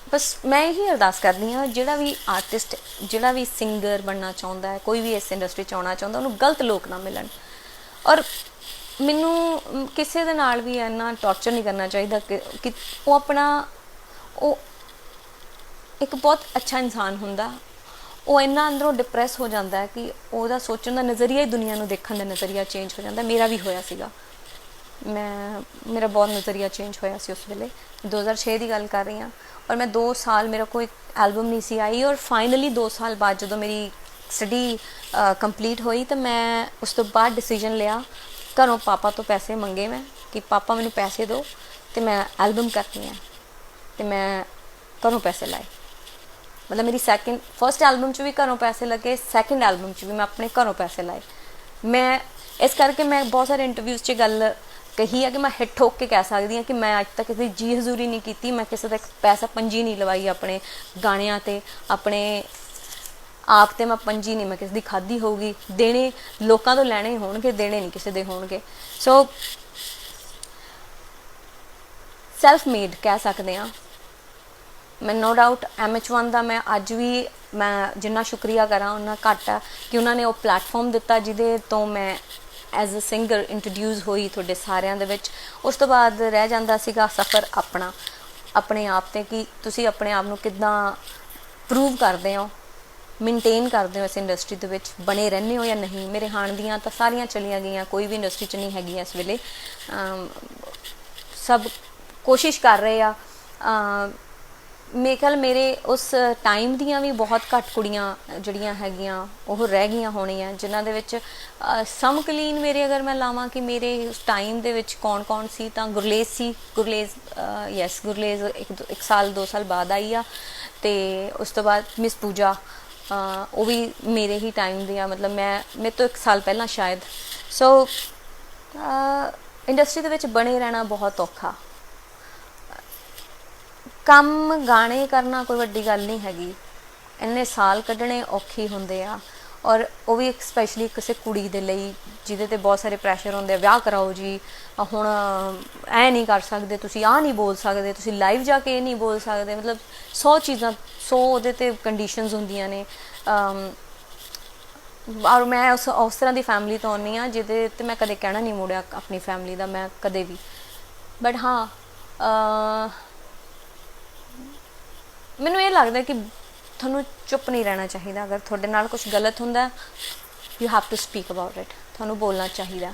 ਬਸ ਮੈਂ ਇਹੀ ਅਰਦਾਸ ਕਰਦੀ ਹਾਂ, ਜਿਹੜਾ ਵੀ ਆਰਟਿਸਟ, ਜਿਹੜਾ ਵੀ ਸਿੰਗਰ ਬਣਨਾ ਚਾਹੁੰਦਾ ਹੈ, ਕੋਈ ਵੀ ਇਸ ਇੰਡਸਟਰੀ 'ਚ ਆਉਣਾ ਚਾਹੁੰਦਾ, ਉਹਨੂੰ ਗਲਤ ਲੋਕ ਨਾ ਮਿਲਣ। ਔਰ ਮੈਨੂੰ ਕਿਸੇ ਦੇ ਨਾਲ ਵੀ ਇੰਨਾ ਟੌਰਚਰ ਨਹੀਂ ਕਰਨਾ ਚਾਹੀਦਾ ਕਿ ਉਹ ਇੱਕ ਬਹੁਤ ਅੱਛਾ ਇਨਸਾਨ ਹੁੰਦਾ, ਉਹ ਇੰਨਾ ਅੰਦਰੋਂ ਡਿਪਰੈਸ ਹੋ ਜਾਂਦਾ ਹੈ ਕਿ ਉਹਦਾ ਸੋਚਣ ਦਾ ਨਜ਼ਰੀਆ ਹੀ, ਦੁਨੀਆ ਨੂੰ ਦੇਖਣ ਦਾ ਨਜ਼ਰੀਆ ਚੇਂਜ ਹੋ ਜਾਂਦਾ। ਮੇਰਾ ਵੀ ਹੋਇਆ ਸੀਗਾ, ਮੇਰਾ ਬਹੁਤ ਨਜ਼ਰੀਆ ਚੇਂਜ ਹੋਇਆ ਸੀ ਉਸ ਵੇਲੇ। 2006 ਦੀ ਗੱਲ ਕਰ ਰਹੀ ਹਾਂ ਔਰ ਮੈਂ 2 ਸਾਲ ਮੇਰਾ ਕੋਈ ਐਲਬਮ ਨਹੀਂ ਸੀ ਆਈ। ਔਰ ਫਾਈਨਲੀ 2 ਸਾਲ ਬਾਅਦ ਜਦੋਂ ਮੇਰੀ ਸਟੱਡੀ ਕੰਪਲੀਟ ਹੋਈ ਤਾਂ ਮੈਂ ਉਸ ਤੋਂ ਬਾਅਦ ਡਿਸੀਜ਼ਨ ਲਿਆ, ਘਰੋਂ ਪਾਪਾ ਤੋਂ ਪੈਸੇ ਮੰਗੇ ਮੈਂ ਕਿ ਪਾਪਾ ਮੈਨੂੰ ਪੈਸੇ ਦਿਓ ਅਤੇ ਮੈਂ ਐਲਬਮ ਕਰਨੀ ਹੈ, ਅਤੇ ਮੈਂ ਘਰੋਂ ਪੈਸੇ ਲਾਏ। ਮਤਲਬ ਮੇਰੀ ਫਸਟ ਐਲਬਮ 'ਚ ਵੀ ਘਰੋਂ ਪੈਸੇ ਲੱਗੇ, ਸੈਕਿੰਡ ਐਲਬਮ 'ਚ ਵੀ ਮੈਂ ਆਪਣੇ ਘਰੋਂ ਪੈਸੇ ਲਾਏ। ਮੈਂ ਇਸ ਕਰਕੇ ਮੈਂ ਬਹੁਤ ਸਾਰੇ ਇੰਟਰਵਿਊਜ਼ 'ਚ ਗੱਲ ਕਹੀ ਹੈ ਕਿ ਮੈਂ ਹਿੱਟ ਠੋਕ ਕੇ ਕਹਿ ਸਕਦੀ ਹਾਂ ਕਿ ਮੈਂ ਅੱਜ ਤੱਕ ਕਿਸੇ ਦੀ ਜੀ ਹਜ਼ੂਰੀ ਨਹੀਂ ਕੀਤੀ, ਮੈਂ ਕਿਸੇ ਦਾ ਪੈਸਾ ਪੰਜੀ ਨਹੀਂ ਲਵਾਈ ਆਪਣੇ ਗਾਣਿਆਂ 'ਤੇ, ਆਪਣੇ ਆਪ 'ਤੇ ਮੈਂ ਪੰਜੀ ਨਹੀਂ ਮੈਂ ਕਿਸੇ ਦੀ ਖਾਧੀ ਹੋਊਗੀ। ਦੇਣੇ ਲੋਕਾਂ ਤੋਂ ਲੈਣੇ ਹੋਣਗੇ, ਦੇਣੇ ਨਹੀਂ ਕਿਸੇ ਦੇ ਹੋਣਗੇ। ਸੋ ਸੈਲਫ ਮੇਡ ਕਹਿ ਸਕਦੇ ਹਾਂ। ਮੈਂ ਨੋ ਡਾਊਟ MH1 ਦਾ ਮੈਂ ਅੱਜ ਵੀ ਜਿੰਨਾ ਸ਼ੁਕਰੀਆ ਕਰਾਂ ਉਨਾ ਘੱਟ ਆ ਕਿ ਉਹਨਾਂ ਨੇ ਉਹ ਪਲੈਟਫਾਰਮ ਦਿੱਤਾ ਜਿਹਦੇ ਤੋਂ ਮੈਂ ਐਜ਼ ਅ ਸਿੰਗਰ ਇੰਟਰੋਡਿਊਸ ਹੋਈ ਤੁਹਾਡੇ ਸਾਰਿਆਂ ਦੇ ਵਿੱਚ। ਉਸ ਤੋਂ ਬਾਅਦ ਰਹਿ ਜਾਂਦਾ ਸੀਗਾ ਸਫ਼ਰ ਆਪਣੇ ਆਪ 'ਤੇ ਕਿ ਤੁਸੀਂ ਆਪਣੇ ਆਪ ਨੂੰ ਕਿੱਦਾਂ ਪ੍ਰੂਵ ਕਰਦੇ ਹੋ, ਮੇਨਟੇਨ ਕਰਦੇ ਹੋ ਇਸ ਇੰਡਸਟਰੀ ਦੇ ਵਿੱਚ, ਬਣੇ ਰਹਿੰਦੇ ਹੋ ਜਾਂ ਨਹੀਂ। ਮੇਰੇ ਹਾਣ ਦੀਆਂ ਤਾਂ ਸਾਰੀਆਂ ਚਲੀਆਂ ਗਈਆਂ, ਕੋਈ ਵੀ ਇੰਡਸਟਰੀ 'ਚ ਨਹੀਂ ਹੈਗੀ ਇਸ ਵੇਲੇ। ਸਭ ਕੋਸ਼ਿਸ਼ ਕਰ ਰਹੇ ਆ। ਮੇਰੇ ਉਸ ਟਾਈਮ ਦੀਆਂ ਵੀ ਬਹੁਤ ਘੱਟ ਕੁੜੀਆਂ ਜਿਹੜੀਆਂ ਹੈਗੀਆਂ ਉਹ ਰਹਿ ਗਈਆਂ ਹੋਣੀਆਂ, ਜਿਨ੍ਹਾਂ ਦੇ ਵਿੱਚ ਸਮਕਲੀਨ ਮੇਰੇ ਅਗਰ ਮੈਂ ਲਾਵਾਂ ਕਿ ਮੇਰੇ ਉਸ ਟਾਈਮ ਦੇ ਵਿੱਚ ਕੌਣ ਸੀ ਤਾਂ ਗੁਰਲੇਜ਼ ਸੀ। ਗੁਰਲੇਜ਼ 1 ਸਾਲ 2 ਸਾਲ ਬਾਅਦ ਆਈ ਆ। ਅਤੇ ਉਸ ਤੋਂ ਬਾਅਦ ਮਿਸ ਪੂਜਾ, ਉਹ ਵੀ ਮੇਰੇ ਹੀ ਟਾਈਮ ਦੀ ਆ, ਮਤਲਬ ਮੇਰੇ ਤੋਂ 1 ਸਾਲ ਪਹਿਲਾਂ ਸ਼ਾਇਦ। ਸੋ ਇੰਡਸਟਰੀ ਦੇ ਵਿੱਚ ਬਣੇ ਰਹਿਣਾ ਬਹੁਤ ਔਖਾ ਕੰਮ। ਗਾਣੇ ਕਰਨਾ ਕੋਈ ਵੱਡੀ ਗੱਲ ਨਹੀਂ ਹੈਗੀ, ਇੰਨੇ ਸਾਲ ਕੱਢਣੇ ਔਖੇ ਹੁੰਦੇ ਆ। ਔਰ ਉਹ ਵੀ ਸਪੈਸ਼ਲੀ ਕਿਸੇ ਕੁੜੀ ਦੇ ਲਈ ਜਿਹਦੇ 'ਤੇ ਬਹੁਤ ਸਾਰੇ ਪ੍ਰੈਸ਼ਰ ਹੁੰਦੇ ਆ, ਵਿਆਹ ਕਰਾਓ ਜੀ, ਹੁਣ ਐਂ ਨਹੀਂ ਕਰ ਸਕਦੇ, ਤੁਸੀਂ ਆਹ ਨਹੀਂ ਬੋਲ ਸਕਦੇ, ਤੁਸੀਂ ਲਾਈਵ ਜਾ ਕੇ ਇਹ ਨਹੀਂ ਬੋਲ ਸਕਦੇ, ਮਤਲਬ 100 ਚੀਜ਼ਾਂ, 100 ਉਹਦੇ 'ਤੇ ਕੰਡੀਸ਼ਨਸ ਹੁੰਦੀਆਂ ਨੇ। ਔਰ ਮੈਂ ਉਸ ਤਰ੍ਹਾਂ ਦੀ ਫੈਮਿਲੀ ਤੋਂ ਆਉਂਦੀ ਹਾਂ ਜਿਹਦੇ 'ਤੇ ਮੈਂ ਕਦੇ ਕਹਿਣਾ ਨਹੀਂ ਮੋੜਿਆ ਆਪਣੀ ਫੈਮਿਲੀ ਦਾ, ਮੈਂ ਕਦੇ ਵੀ। ਬਟ ਹਾਂ, ਮੈਨੂੰ ਇਹ ਲੱਗਦਾ ਕਿ ਤੁਹਾਨੂੰ ਚੁੱਪ ਨਹੀਂ ਰਹਿਣਾ ਚਾਹੀਦਾ। ਅਗਰ ਤੁਹਾਡੇ ਨਾਲ ਕੁਛ ਗਲਤ ਹੁੰਦਾ, you have to speak about it, ਤੁਹਾਨੂੰ ਬੋਲਣਾ ਚਾਹੀਦਾ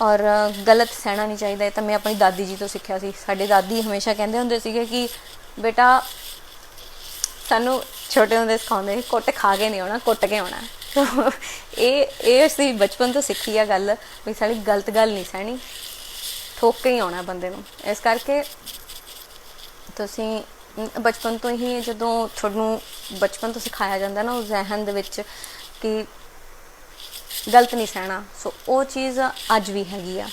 ਔਰ ਗਲਤ ਸਹਿਣਾ ਨਹੀਂ ਚਾਹੀਦਾ। ਇਹ ਤਾਂ ਮੈਂ ਆਪਣੀ ਦਾਦੀ ਜੀ ਤੋਂ ਸਿੱਖਿਆ ਸੀ। ਸਾਡੇ ਦਾਦੀ ਹਮੇਸ਼ਾ ਕਹਿੰਦੇ ਹੁੰਦੇ ਸੀਗੇ ਕਿ ਬੇਟਾ, ਸਾਨੂੰ ਛੋਟੇ ਹੁੰਦੇ ਸਿਖਾਉਂਦੇ ਸੀ ਕੁੱਟ ਖਾ ਕੇ ਨਹੀਂ ਆਉਣਾ, ਕੁੱਟ ਕੇ ਆਉਣਾ। ਇਹ ਅਸੀਂ ਬਚਪਨ ਤੋਂ ਸਿੱਖੀ ਆ ਗੱਲ ਵੀ ਸਾਡੀ ਗਲਤ ਗੱਲ ਨਹੀਂ ਸਹਿਣੀ, ਠੋਕ ਕੇ ਹੀ ਆਉਣਾ ਬੰਦੇ ਨੂੰ। ਇਸ ਕਰਕੇ ਤੁਸੀਂ ਬਚਪਨ ਤੋਂ ਹੀ, ਜਦੋਂ ਤੁਹਾਨੂੰ ਬਚਪਨ ਤੋਂ ਸਿਖਾਇਆ ਜਾਂਦਾ ਨਾ ਉਸ ਜ਼ਹਿਨ ਦੇ ਵਿੱਚ ਕਿ ਗਲਤ ਨਹੀਂ ਸਹਿਣਾ। ਸੋ ਉਹ ਚੀਜ਼ ਅੱਜ ਵੀ ਹੈਗੀ ਆ।